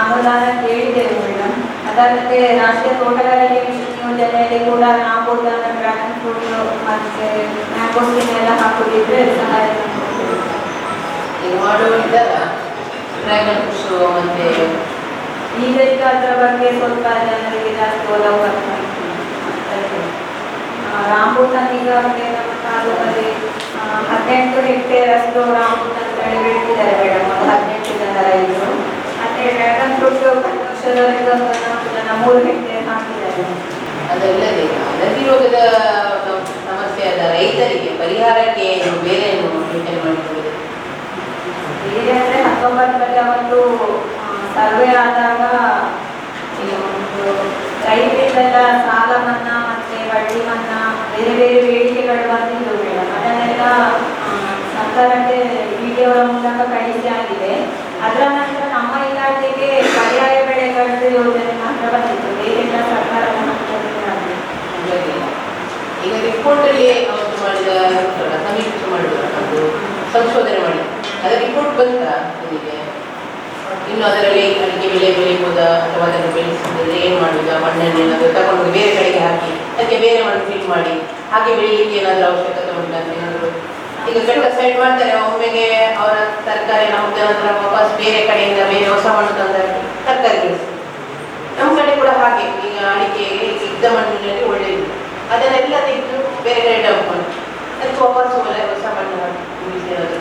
ಅನುದಾನ ಕೇಳಿದ್ದೇವೆ ಮೇಡಮ್. ಅದಲ್ಲದೆ ರಾಷ್ಟ್ರೀಯ ತೋಟಗಾರಿಕೆ ಮಿಷನ್ ಯೋಜನೆಯಲ್ಲಿ ಕೂಡ ನಾವು ಡ್ರ್ಯಾಗನ್ ಫ್ರೂಟ್ ಮತ್ತೆ ಮ್ಯಾಂಗೋಸ್ಟಿನ್ ಎಲ್ಲ ಹಾಕೋದಿದ್ರೆ ಸಹಾಯ ಈಗ ಮಾಡೋರಿದ್ದಾರ ಡ್ರ್ಯಾಗನ್ ಫ್ರೂಟ್ಸು ಮತ್ತೆ ಈಗ ಅದರ ಬಗ್ಗೆ ಸ್ವಲ್ಪ ಜನರಿಗೆ ಜಾಸ್ತಿ ಒಲವು ಬರ್ತಾ ಇತ್ತು. ರಾಂಬೂಟನ್ ಈಗ ನಮ್ಮ ತಾಲೂಕಲ್ಲಿ 18 ಹೆಕ್ಟೇರ್ ಅಷ್ಟು ರಾಂಬೂಟನ್ ಬೆಳೆ ಬೆಳೀತಿದ್ದಾರೆ ಮೇಡಮ್. ಒಂದು 18 ಜನ ರೈತರು. ಮತ್ತೆ ಡ್ರ್ಯಾಗನ್ ಫ್ರೂಟ್ 10 ವರ್ಷದವರೆಗೆ 4 ಜನ 3 ಹೆಕ್ಟೇರ್ ಹಾಕಿದ್ದಾರೆ. ಅದಲ್ಲದೆ ಹಳದಿ ರೋಗದ ಸಮಸ್ಯೆ ಆದ ರೈತರಿಗೆ ಪರಿಹಾರಕ್ಕೆ ಬೇರೆ ಏನು ಯೋಚನೆ ಮಾಡಿಕೊಂಡಿದೆ? ಬೇರೆ ಅಂದರೆ 19ರಲ್ಲಿ ಅವತ್ತು ಸರ್ವೆ ಆದಾಗ ರೈತರಿಗೆಲ್ಲ ಸಾಲ ಮನ್ನಾ ಮತ್ತೆ ಬಡ್ಡಿ ಮನ್ನಾ ಬೇರೆ ಬೇರೆ ಬೇಡಿಕೆಗಳು ಬಂದಿದ್ದು ಮೇಡಮ್. ಅದನ್ನೆಲ್ಲ ಸರ್ಕಾರಕ್ಕೆ BDOರ ಮೂಲಕ ಕಳಿಸಿ ಆಗಿದೆ. ಅದರ ನಂತರ ನಮ್ಮ ಇಲಾಖೆಗೆ ಪರ್ಯಾಯ ಬೆಳೆಗಳ ಯೋಜನೆ ಮಾತ್ರ ಬಂದಿತ್ತು, ಬೇರೆಲ್ಲ ಸರ್ಕಾರದ ಹಂತದಲ್ಲಿ ಆಗಿದೆ. ಈಗ ರಿಪೋರ್ಟಲ್ಲಿ ಅವತ್ತು ಮಾಡಿದ ಸಮೀಕ್ಷೆ ಮಾಡಿದ ಒಂದು ಸಂಶೋಧನೆ ಮಾಡಿ ಅದರ ರಿಪೋರ್ಟ್ ಬಂತ ನಿಮಗೆ? ಇನ್ನು ಅದರಲ್ಲಿ ಅಡಿಕೆ ಬೆಳೆ ಬೆಳೀಬೋದಾ ಅಥವಾ ಅದನ್ನು ಬೆಳೆಸಿದ್ರೆ ಏನು ಮಾಡುವುದಾ? ಮಣ್ಣನ್ನು ಏನಾದರೂ ತಗೊಂಡು ಬೇರೆ ಕಡೆಗೆ ಹಾಕಿ ಅದಕ್ಕೆ ಬೇರೆ ಮಣ್ಣು ಫಿಲ್ ಮಾಡಿ ಹಾಗೆ ಬೆಳೀಲಿಕ್ಕೆ ಏನಾದರೂ ಅವಶ್ಯಕತೆ ಉಂಟಾ ಅಂತ ಏನಾದರೂ? ಈಗ ಬೆಟ್ಟ ಸೈಡ್ ಮಾಡ್ತಾರೆ, ಒಮ್ಮೆಗೆ ಅವರ ತರಕಾರಿ ನಮ್ಮ ನಂತರ ವಾಪಸ್ ಬೇರೆ ಕಡೆಯಿಂದ ಬೇರೆ ಹೊಸ ಮಣ್ಣು ತಂದ ತರಕಾರಿ ಬೆಳೆಸಿ. ನಮ್ಮ ಕಡೆ ಕೂಡ ಹಾಗೆ ಈಗ ಅಡಿಕೆಗೆ ಇದ್ದ ಮಣ್ಣಿನಲ್ಲಿ ಒಳ್ಳೆಯದು, ಅದನ್ನೆಲ್ಲ ತೆಗೆದು ಬೇರೆ ಕಡೆ ಡಂಪ್ ಮಾಡಿ ಅದಕ್ಕೆ ವಾಪಸ್ ಹೊಸ ಮಣ್ಣು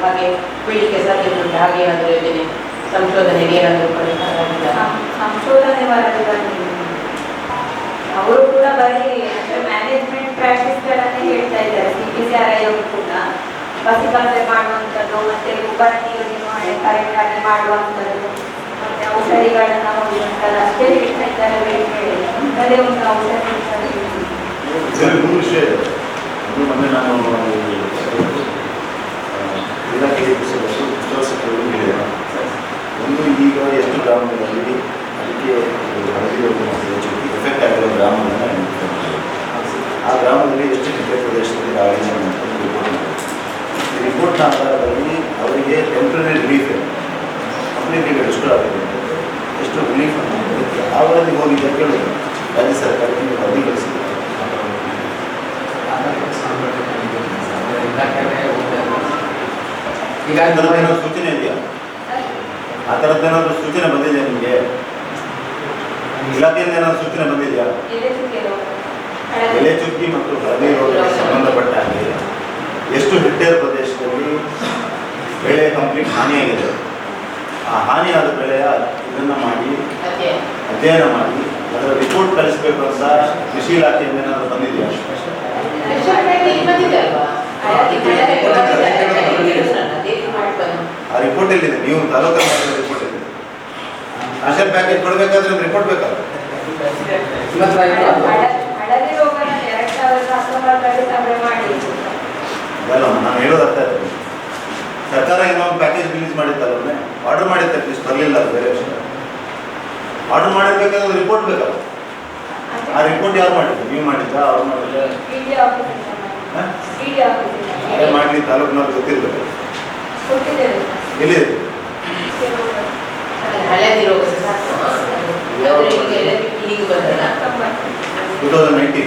ಹಾಗೆ ಬೆಳಿಗ್ಗೆ ಸಾಧ್ಯ ಉಂಟು. ಹಾಗೆ ಏನಾದರೂ ಯೋಜನೆ ಸಂಶೋಧನೆಗೆ ಏನಾದರೂ ಸಂಶೋಧನೆ ವರದಿ ಬಂದಿದೆ. ಅವರು ಕೂಡ ಬರೀ ಮ್ಯಾನೇಜ್ಮೆಂಟ್ ಪ್ರಾಕ್ಟೀಸ್ಗಳನ್ನೇ ಹೇಳ್ತಾ ಇದ್ದಾರೆ. CPCRI ಅವರು ಕೂಡ ಪಸಿಕಲ್ಚರ್ ಮಾಡುವಂಥದ್ದು ಮತ್ತೆ ಗೊಬ್ಬರ ನೀರು ನಿರ್ವಹಣೆ ಕರೆಕ್ಟಾಗಿ ಮಾಡುವಂಥದ್ದು ಮತ್ತೆ ಔಷಧಿಗಳನ್ನು ಹೊಂದುವಂಥದ್ದು ಅಷ್ಟೇ ಹೇಳ್ತಾ ಇದ್ದಾರೆ. ಬೇರೆ ಒಂದು ಔಷಧಿ ಒಂದು ವಿಷಯ ಇದೆ. ಮೊನ್ನೆ ನಾನು ಇಲಾಖೆ ಹೇಳಿದೆ, ಒಂದು ಈಗ ಎಷ್ಟು ಗ್ರಾಮಗಳಲ್ಲಿ ಅದಕ್ಕೆ ಹಳದಿ ರೋಗ ಎಫೆಕ್ಟ್ ಆಗಿರೋ ಗ್ರಾಮಗಳನ್ನು ಆ ಗ್ರಾಮದಲ್ಲಿ ಎಷ್ಟು ಹೆಕ್ಟೇರ್ ಪ್ರದೇಶದಲ್ಲಿ ಆಗಿದೆ ಅಂತ ರಿಪೋರ್ಟ್ ಮಾಡಿದೆ. ಈ ರಿಪೋರ್ಟ್ನ ಆಧಾರದಲ್ಲಿ ಅವರಿಗೆ ಟೆಂಪ್ರರಿ ರಿಲೀಫ್ ಕಂಪ್ಲೀಟ್ ಈಗ ಎಷ್ಟು ಆಗಿದೆ, ಎಷ್ಟು ರಿಲೀಫ್ ಅಂತ ಆ ವರದಿಗೆ ಹೋಗಿದ್ದ ಕೇಳಿದ್ರು. ರಾಜ್ಯ ಸರ್ಕಾರಕ್ಕೆ ನೀವು ವರದಿ ಕಳಿಸಿದ್ರು. ಈಗ ಏನಾದರೂ ಸೂಚನೆ ಇದೆಯಾ? ಆ ಥರದ್ದೇನಾದರೂ ಸೂಚನೆ ಬಂದಿದೆಯಾ ನಿಮಗೆ? ಇಲಾಖೆಯಿಂದ ಏನಾದರೂ ಸೂಚನೆ ಬಂದಿದೆಯಾ? ಎಲೆ ಚುಕ್ಕಿ ಮತ್ತು ಹಳದಿ ರೋಗಕ್ಕೆ ಸಂಬಂಧಪಟ್ಟ ಹಾಗೆ ಎಷ್ಟು ಹೆಕ್ಟೇರ್ ಪ್ರದೇಶದಲ್ಲಿ ಬೆಳೆ ಕಂಪ್ಲೀಟ್ ಹಾನಿಯಾಗಿದೆ, ಆ ಹಾನಿಯಾದ ಬೆಳೆಯ ಇದನ್ನು ಮಾಡಿ ಅಧ್ಯಯನ ಮಾಡಿ ಅದರ ರಿಪೋರ್ಟ್ ಕಳಿಸಬೇಕು ಅಂತ ಕೃಷಿ ಇಲಾಖೆಯಿಂದ ಏನಾದರೂ ಬಂದಿದೆಯಾ? ಆ ರಿಪೋರ್ಟ್ ಎಲ್ಲಿದೆ? ನೀವು ತಾಲೂಕಲ್ಲಿ ಮಾಡಿದ ರಿಪೋರ್ಟ್ ಎಲ್ಲಿದೆ? ಸ್ಪೆಷಲ್ ಪ್ಯಾಕೇಜ್ ಕೊಡಬೇಕಾದ್ರೆ ಒಂದು ರಿಪೋರ್ಟ್ ಬೇಕಲ್ಲ? ಹಳದಿ ರೋಗ 2019ರಲ್ಲಿ ಸರ್ವೆ ಮಾಡಿ ಅಲ್ಲ, ನಾನು ಹೇಳೋದು ಅರ್ಥ ಆಯ್ತು. ಸರ್ಕಾರ ಏನೋ ಒಂದು ಪ್ಯಾಕೇಜ್ ರಿಲೀಸ್ ಮಾಡಿತ್ತಲ್ಲ, ಆರ್ಡರ್ ಮಾಡಿತ್ತು, ಅಟ್ಲೀಸ್ಟ್ ಬರಲಿಲ್ಲ. ಅದು ಬೇರೆ ವಿಷಯ. ಆರ್ಡರ್ ಮಾಡಿರ್ಬೇಕಾದ್ರೆ ಒಂದು ರಿಪೋರ್ಟ್ ಬೇಕಲ್ಲ? ಆ ರಿಪೋರ್ಟ್ ಯಾರು ಮಾಡಿದ್ರು? ನೀವು ಮಾಡಿದ್ದ? ಅವ್ರು ಮಾಡಿದ್ರೆ ಅದೇ ಮಾಡಲಿ, ತಾಲೂಕಿನವ್ರು ಗೊತ್ತಿರಬೇಕು. ಎಲ್ಲಿದೆ? ಹಳದಿ ರೋಗ 2019.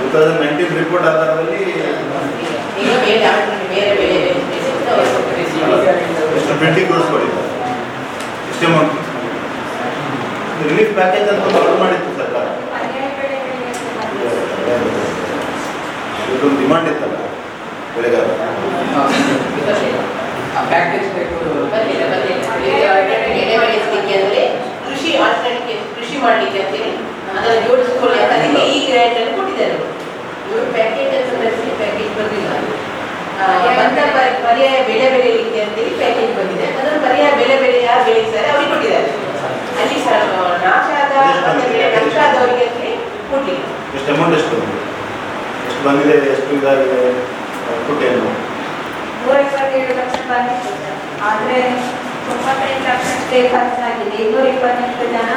2019 ರಿಪೋರ್ಟ್ ಆಧಾರದಲ್ಲಿ ಈಗ ಬೇರೆ ಆಲ್ಟರ್ನೇಟಿವ್ ಬೇರೆ ಬೆಲೆ ಸಿಗ್ತಾ ಹೋಗ್ತದೆ. ಎಷ್ಟು 20 crores ಕೊಟ್ಟಿದ್ದಾರೆ. ಇಷ್ಟೇ ಅಮೌಂಟ್ ರಿಲೀಫ್ ಪ್ಯಾಕೇಜ್ ಅಂತ ಆರ್ಡರ್ ಮಾಡಿತ್ತು ಸರ್ಕಾರ. ಇದೊಂದು ಡಿಮಾಂಡ್ ಇತ್ತಲ್ಲ ಬೆಳೆಗಾರ. ಪ್ಯಾಕೇಜ್ ಬೇಕು. ಬರ್ಲಿಲ್ಲ. ಬೆಳೆ ಬೆಳೆಸಲಿಕ್ಕೆ ಅಂದರೆ ಕೃಷಿ ಆಲ್ಟರ್ನೇಟಿವ್ ಕೃಷಿ ಮಾಡಲಿಕ್ಕೆ ಅಂತೇಳಿ ಅದನ್ನು ಜೋಡಿಸಿಕೊಳ್ಳಿ ಅಂತ ಅದಕ್ಕೆ ಈ ಗ್ರ್ಯಾಂಟ್ ಅನ್ನು ಕೊಟ್ಟಿದ್ದಾರೆ. ಇವರು ಪ್ಯಾಕೇಜ್ ಅಂತ ನಡೆಸಿ ಪ್ಯಾಕೇಜ್ ಬಂದಿಲ್ಲ. ಬಂದ ಪರ್ಯಾಯ ಬೆಳೆ ಬೆಳೆಯಲಿಕ್ಕೆ ಅಂತೇಳಿ ಪ್ಯಾಕೇಜ್ ಬಂದಿದೆ. ಅದನ್ನು ಪರ್ಯಾಯ ಬೆಳೆ ಯಾರು ಬೆಳೀತಾರೆ ಅವ್ರಿಗೆ ಕೊಟ್ಟಿದ್ದಾರೆ. ಅಲ್ಲಿ ನಾಶ ಆದ ಮತ್ತೆ ಬೆಳೆ ನಷ್ಟ ಆದವರಿಗೆ ಅಂತೇಳಿ ಕೊಡ್ಲಿಲ್ಲ. ಎಷ್ಟು ಅಮೌಂಟ್ ಎಷ್ಟು ಬಂದಿದೆ, ಎಷ್ಟು ಇದಾಗಿದೆ ಕೊಟ್ಟೇನು? 127 ಲಕ್ಷ ಬಂದಿತ್ತು ಸರ್. ಆದರೆ 98 ಲಕ್ಷಕ್ಕೆ ಖರ್ಚಾಗಿದೆ. 228 ಜನ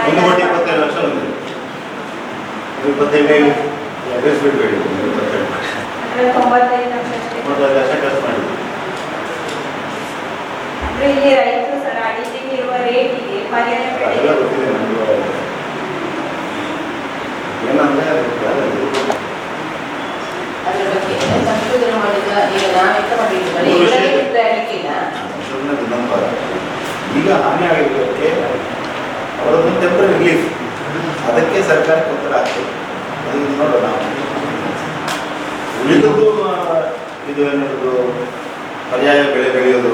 1,27 ಲಕ್ಷ ಬಂದಿದೆ. 25 ಎಗರಿಸ್ಬಿಡ್ಬೇಡಿ. 95 ಲಕ್ಷಕ್ಕೆ 95 ಲಕ್ಷ ಖರ್ಚು ಮಾಡಿದ್ವಿ. ಅಂದ್ರೆ ಇಲ್ಲಿ ರೈತರು ಸರ್ ಅಡಿಕೆಗೆ ಇರುವ ರೇಟಿಗೆ ಪರ್ಯಾಯ ಬೆಳೆ ಅದೆಲ್ಲ ಗೊತ್ತಿದೆ ನಮಗೆ. ಏನಂದ್ರೆ ಅದರ ಬಗ್ಗೆ ಸಂಶೋಧನೆ ಮಾಡಿದ ಈಗ ನಾವೆಂತ ಮಾಡಿದ್ದೀವಿ ನಂಬರ್ ಈಗ ಹಾನಿ ಆಗಿರೋದಕ್ಕೆ ಅವರದ್ದು ಟೆಂಪರರಿ ರಿಲೀಫ್, ಅದಕ್ಕೆ ಸರ್ಕಾರಕ್ಕೆ ಒತ್ತಡ ಆಗ್ತದೆ. ಅದು ನೋಡೋಣ ನಾವು ಉಳಿದುದು ಇದು ಏನದು ಪರ್ಯಾಯ ಬೆಳೆ ಬೆಳೆಯೋದು,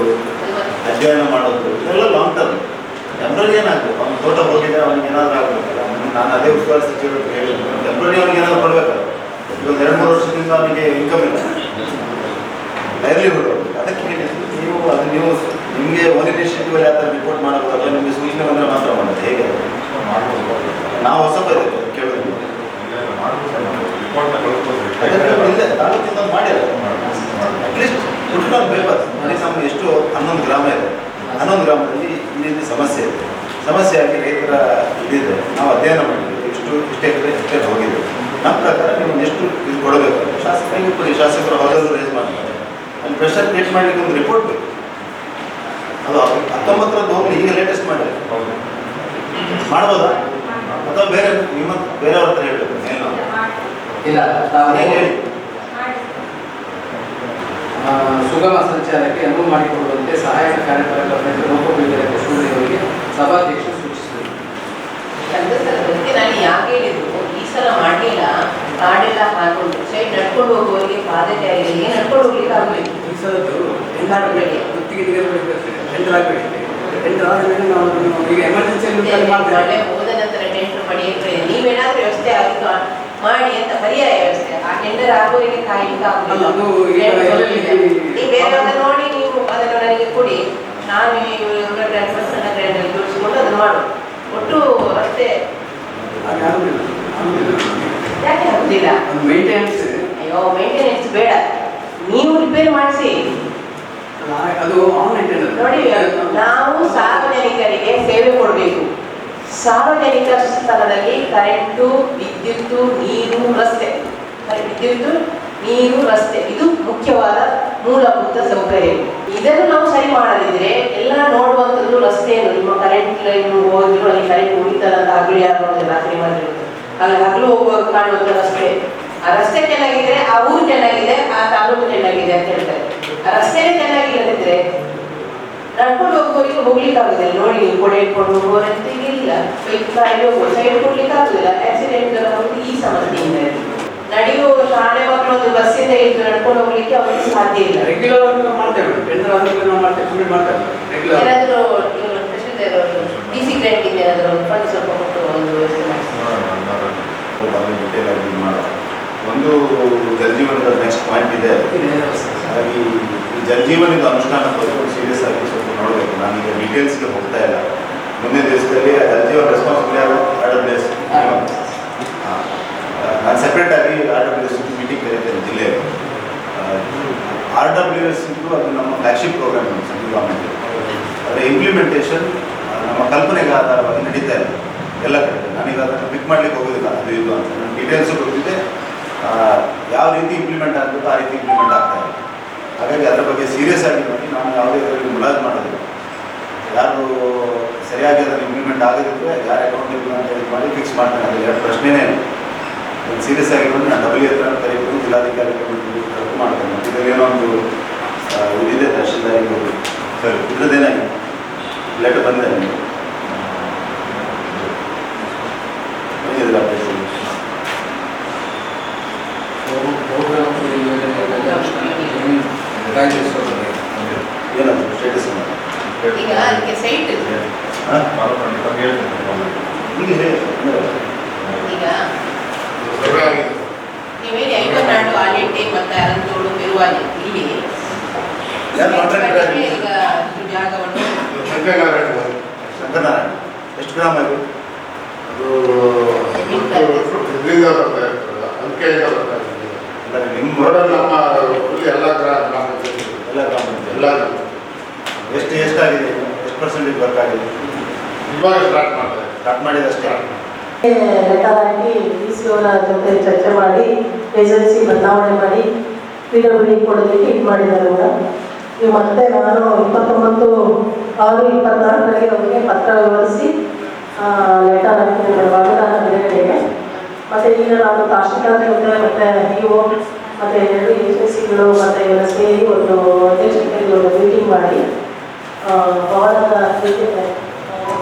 ಅಧ್ಯಯನ ಮಾಡೋದು ಇದೆಲ್ಲ ಲಾಂಗ್ ಟರ್ಮ್. ಟೆಂಪ್ರರಿ ಏನಾಗಬೇಕು, ಅವ್ನು ತೋಟ ಹೋಗಿದ್ದೆ ಅವ್ನಿಗೆ ಏನಾದರೂ ಆಗಬೇಕಲ್ಲ. ನಾನು ಅದೇ ಉಸ್ತುವಾರಿ ಸಚಿವರು ಹೇಳಿದ್ರು, ಟೆಂಪ್ರರಿ ಅವ್ನಿಗೆ ಏನಾದರೂ ಕೊಡಬೇಕಲ್ಲ. ಈಗ 2-3 ವರ್ಷದಿಂದ ಅವನಿಗೆ ಇನ್ಕಮ್ ಇಲ್ಲ, ಲೈವ್ಲಿಹುಡ್. ಅದಕ್ಕೆ ನೀವು ಅದು ನೀವು ನಿಮಗೆ ಓನ್ ಇನಿಷಿಯೇಟಿವ್ ಯಾವ ಥರ ರಿಪೋರ್ಟ್ ಮಾಡಬಹುದಲ್ಲ, ನಿಮಗೆ ಸೂಚನೆ ಬಂದರೆ ಮಾತ್ರ ಮಾಡೋದು. ಹೇಗೆ ನಾವು ಹೊಸ ಕೇಳಿದ್ವಿ ಇಲ್ಲ ತಾಲೂಕಿಂದ ಮಾಡಿಲ್ಲ. ಅಟ್ಲೀಸ್ಟ್ ಪುಟ್ ಆನ್ ಪೇಪರ್ ಮನೆ ನಮ್ಗೆ ಎಷ್ಟು 11 ಗ್ರಾಮ ಇದೆ. 11 ಗ್ರಾಮದಲ್ಲಿ ಈ ರೀತಿ ಸಮಸ್ಯೆ ಇದೆ. ಸಮಸ್ಯೆ ಆಗಿ ರೈತರ ಇದಿದೆ, ನಾವು ಅಧ್ಯಯನ ಮಾಡಿದ್ವಿ. ಇಷ್ಟೇ ಹೋಗಿದೆ. ನಮ್ಮ ಪ್ರಕಾರ ನೀವು ಎಷ್ಟು ಇದು ಕೊಡಬೇಕು, ಶಾಸಕರಿಗೆ ಕೊಡಿ. ಶಾಸಕರು ಹೌದಲ್ಲೂ ರೇಸ್ ಮಾಡ್ತಾರೆ. ಅಲ್ಲಿ ಪ್ರೆಷರ್ ಕ್ರಿಯೇಟ್ ಮಾಡಲಿಕ್ಕೆ ಒಂದು ರಿಪೋರ್ಟ್ ಬೇಕು. ಅದು 19ರಲ್ಲಿ ಹೋಗಲಿ, ಈಗ ಲೇಟೆಸ್ಟ್ ಮಾಡಿ ಮಾಡ್ಬೋದಾ ಅಥವಾ ಬೇರೆ ನಿಮ್ಮ ಬೇರೆಯವ್ರ ಹತ್ರ ಹೇಳಬೇಕು? ಇಲ್ಲ, ನಾವು ಹೇಳಿ ಸುಗಮ ಸಂಚಾರಕ್ಕೆ ಅನುವು ಮಾಡಿಕೊಡುವಂತೆ ಸಹಾಯಕ ಕಾರ್ಯಪಾಲಕ ಲೋಕೋಪಯೋಗಿ ಸೂರ್ಯವರಿಗೆ ಸಭಾಧ್ಯಕ್ಷರು ಸೂಚಿಸಿದರು. ಕಳೆದ ಸಲ ಅದಕ್ಕೆ ನಾನು ಯಾಕೆ ಹೇಳಿದ್ರು, ಈ ಸಲ ಮಾಡಲಿಲ್ಲ. ಕಾಡೆಲ್ಲ ಹಾಕೊಂಡು ಸೈಡ್ ನಡ್ಕೊಂಡು ಹೋಗುವವರಿಗೆ ಪಾದಚಾರಿಗಳಿಗೆ ನಡ್ಕೊಂಡು ಹೋಗ್ಲಿಕ್ಕೆ ಆಗಬೇಕು. ಈ ಸಲದ್ದು ಗುತ್ತಿಗೆ ಟೆಂಡರ್ ಆಗಬೇಕು. ಟೆಂಡರ್ ಆದಮೇಲೆ ನಾವು ಈಗ ಎಮರ್ಜೆನ್ಸಿಯಲ್ಲಿ ಮಾಡ್ತೇವೆ. ಮಳೆ ಹೋದ ನಂತರ ಟೆಂಡರ್ ಮಾಡಿ ನೀವೇನಾದ್ರೂ ವ್ಯವಸ್ಥೆ ಆಗಿತ್ತು ಮಾಡಿ ಅಂತ ಪರ್ಯಾಯ ವ್ಯವಸ್ಥೆ. ಆ ಟೆಂಡರ್ ಆಗೋರಿಗೆ ಕಾಯ್ಲಿಕ್ಕೆ ಆಗುದಿಲ್ಲ. ನೀವು ಬೇರೆಯವ್ರನ್ನ ನೋಡಿ ನೀವು ಅದನ್ನು ನನಗೆ ಕೊಡಿ, ನಾನು ಇವರ ಗ್ರ್ಯಾಂಡ್ ಸಣ್ಣ ಗ್ರ್ಯಾಂಡಲ್ಲಿ ಜೋಡಿಸಿಕೊಂಡು ಅದನ್ನು ಮಾಡು. ಒಟ್ಟು ರಸ್ತೆ ಯಾಕೆ ಆಗುದಿಲ್ಲ? ಮೇಂಟೆನೆನ್ಸ್ ಅಯ್ಯೋ ಮೇಂಟೆನೆನ್ಸ್ ಬೇಡ, ನೀವು ರಿಪೇರಿ ಮಾಡಿಸಿ. ಅದು ಆನ್ಲೈನ್ ಟೆಂಡರ್ ನೋಡಿ, ನಾವು ಸಾರ್ವಜನಿಕರಿಗೆ ಸೇವೆ ಕೊಡಬೇಕು. ಸಾರ್ವಜನಿಕ ಸ್ಥಳದಲ್ಲಿ ಕರೆಂಟು, ವಿದ್ಯುತ್ತು, ನೀರು, ರಸ್ತೆ. ವಿದ್ಯುತ್ತು, ನೀರು, ರಸ್ತೆ ಇದು ಮುಖ್ಯವಾದ ಮೂಲಭೂತ ಸೌಕರ್ಯ. ಇದನ್ನು ನಾವು ಸರಿ ಮಾಡದಿದ್ರೆ ಎಲ್ಲ ನೋಡುವಂಥದ್ದು ರಸ್ತೆಯನ್ನು. ನಿಮ್ಮ ಕರೆಂಟ್ ಲೈನ್ ಹೋದ್ರು ಅಲ್ಲಿ ಕರೆಂಟ್ ಉಳಿತದಂತ ಹಗಲು ಯಾರು ನೋಡಿದ್ರೆ ರಾತ್ರಿ ಮಾಡಿರೋದು, ಅಲ್ಲಿ ಹಗಲು ಹೋಗುವಾಗ ಕಾಣುವಂಥ ರಸ್ತೆ. ಆ ರಸ್ತೆ ಚೆನ್ನಾಗಿದ್ರೆ ಆ ಊರು ಚೆನ್ನಾಗಿದೆ, ಆ ತಾಲೂಕು ಚೆನ್ನಾಗಿದೆ ಅಂತ ಹೇಳ್ತಾರೆ. ಆ ರಸ್ತೆನೇ ಚೆನ್ನಾಗಿಲ್ಲದಿದ್ರೆ ನಡ್ಕೊಂಡು ಹೋಗುವವರಿಗೆ ಹೋಗ್ಲಿಕ್ಕೆ ಆಗುದಿಲ್ಲ. ನೋಡಿ, ನೀವು ಕೊಡೆ ಇಟ್ಕೊಂಡು ಹೋಗುವವರಂತ ಇಲ್ಲ, ಬೈಕ್ ಕಾಯಿಲೆ ಹೋಗುವ ಸೈಡ್ ಕೊಡ್ಲಿಕ್ಕೆ ಆಗುದಿಲ್ಲ. ಆಕ್ಸಿಡೆಂಟ್ ಈ ಸಮಸ್ಯೆಯಿಂದ ನಡೆಯುವ ಶಾಲೆ ಮಕ್ಕಳು ಒಂದು ಬಸ್ಸಿಂದ ಇದ್ದು ನಡ್ಕೊಂಡು ಹೋಗ್ಲಿಕ್ಕೆ ಅವರಿಗೆ ಸಾಧ್ಯ ಇಲ್ಲ. ರೆಗ್ಯುಲರ್ ಆಗಿ ಮಾಡ್ತೇವೆ. ಟೆಂಡರ್ ಆದ್ಮೇಲೆ ನಾವು ಮಾಡ್ತೇವೆ, ಕಂಪ್ಲೀಟ್ ಮಾಡ್ತೇವೆ. ರೆಗ್ಯುಲರ್ ಏನಾದರೂ ಡಿಸಿ ಗ್ರ್ಯಾಂಟಿಂಗ್ ಏನಾದರೂ ಫಂಡ್ ಸ್ವಲ್ಪ ಕೊಟ್ಟು ಒಂದು ವ್ಯವಸ್ಥೆ ಒಂದು ಜಲಜೀವನದ ನೆಕ್ಸ್ಟ್ ಪಾಯಿಂಟ್ ಇದೆ. ಹಾಗಾಗಿ ಈ ಜಲಜೀವನದ ಅನುಷ್ಠಾನ ಬಗ್ಗೆ ಸೀರಿಯಸ್ ಆಗಿ ಸ್ವಲ್ಪ ನೋಡಬೇಕು. ನಾನೀಗ ಡೀಟೇಲ್ಸ್ಗೆ ಹೋಗ್ತಾ ಇಲ್ಲ. ಮುಂದಿನ ದಿವಸದಲ್ಲಿ ಜಲಜೀವನ ರೆಸ್ಪಾನ್ಸಿಬಿಲಿಟಿ RWS ನಾನು ಸೆಪ್ರೇಟ್ ಆಗಿ RWS ಮೀಟಿಂಗ್ ಕರೀತೇನೆ ಜಿಲ್ಲೆಯಲ್ಲಿ. RWS ಅದು ನಮ್ಮ ಫ್ಲಾಗ್ಶಿಪ್ ಪ್ರೋಗ್ರಾಮ್ ಸೆಂಟ್ರಲ್ ಗೌರ್ಮೆಂಟ್. ಅದರ ಇಂಪ್ಲಿಮೆಂಟೇಷನ್ ನಮ್ಮ ಕಲ್ಪನೆಗೆ ಆಧಾರವಾಗಿ ನಡೀತಾ ಇದೆ ಎಲ್ಲ ಕಡೆ. ನಾನೀಗ ಅದನ್ನು ಪಿಕ್ ಮಾಡಲಿಕ್ಕೆ ಹೋಗೋದಿಲ್ಲ, ಅದು ಇದು ಅಂತ ನನ್ನ ಡೀಟೇಲ್ಸು ಗೊತ್ತಿದೆ. ಯಾವ ರೀತಿ ಇಂಪ್ಲಿಮೆಂಟ್ ಆಗಬೇಕು ಆ ರೀತಿ ಇಂಪ್ಲಿಮೆಂಟ್ ಆಗ್ತಾ ಇದೆ. ಹಾಗಾಗಿ ಅದರ ಬಗ್ಗೆ ಸೀರಿಯಸ್ ಆಗಿ ನೋಡಿ, ನಾನು ಯಾವುದೇ ಇದರಲ್ಲಿ ಮುಲಾಜ್ ಮಾಡೋದಿಲ್ಲ. ಯಾರು ಸರಿಯಾಗಿ ಅದನ್ನು ಇಂಪ್ಲಿಮೆಂಟ್ ಆಗದಿದ್ದರೆ ಯಾರು ಅಕೌಂಟೇಬಲ್ ಅಂತ ಹೇಳಿ ಮಾಡಿ ಫಿಕ್ಸ್ ಮಾಡ್ತಾನೆ. ಅದು ಎರಡು ಪ್ರಶ್ನೆನೇ ಇಲ್ಲ. ಸೀರಿಯಸ್ ಆಗಿರೋದು ನಾನು ಡಬ್ಲ್ಯೂ ಹತ್ರ ಕರೀಬೇಕು, ಜಿಲ್ಲಾಧಿಕಾರಿಗಳು ಮಾಡ್ತೇನೆ. ಇದರಲ್ಲಿ ಒಂದು ಇದಿದೆ ತಹಶೀಲ್ದಾರಿಗೆ ಸರಿ ಇದ್ರದ್ದೇನಾಗಿ ಲೆಟರ್ ಬಂದಿದೆ ನಿಮಗೆ ಏನದು ಸ್ಟೇಟಸ್ ಈಗ ಅದಕ್ಕೆ ಸೈಟ್ ಈಗ ಈಗ ನೀವೇನು ಐವತ್ನಾಡು ಆಲೆಟ್ಟೆ ಮತ್ತು ಅರಂತೋಡು ಪೆರುವಾಲಿ ಇಲ್ಲಿ ಯಾರು ಕಾಂಟ್ರಾಕ್ಟ್ ಈಗ ಜಾಗವನ್ನು ಶಂಕರನಾರಾಯಣ ಎಷ್ಟು ಗ್ರಾಮ ಇದು? ಅಂದರೆ ನಿಮ್ಮ ಎಲ್ಲ ಗ್ರಾಮ ಎಷ್ಟಾಗಿದೆ, ಎಷ್ಟು ಪರ್ಸೆಂಟೇಜ್ ವರ್ಕ್ ಆಗಿದೆ? ಸ್ಟಾರ್ಟ್ ಮಾಡಿದೆ ಅಷ್ಟೇ. ಲೆಟರ್ ಹಾಕಿ DC ಅವರ ಜೊತೆ ಚರ್ಚೆ ಮಾಡಿ ಏಜೆನ್ಸಿ ಬದಲಾವಣೆ ಮಾಡಿ PWD ಕೊಡೋದಕ್ಕೆ ಇದು ಮಾಡಿದ್ದಾರೆ ಕೂಡ. ಈಗ ಮತ್ತೆ ನಾನು 29/6/24 ಅವರಿಗೆ ಪತ್ರ ವಿವರಿಸಿ ಲೆಟರ್ ಹಾಕಿ ವಾಗ್ದಾನ ಬಿಡುಗಡೆಗೆ. ಮತ್ತು ಈಗ ನಾನು ತಹಶೀಲ್ದಾರ್ ಜೊತೆ ಮತ್ತು EO ಮತ್ತು 2 ಏಜೆನ್ಸಿಗಳು ಮತ್ತು ಇವರ ಸೇರಿ ಒಂದು ಅಧ್ಯಕ್ಷತೆಯಲ್ಲಿ ಒಂದು ಮೀಟಿಂಗ್ ಮಾಡಿ ಭವನದ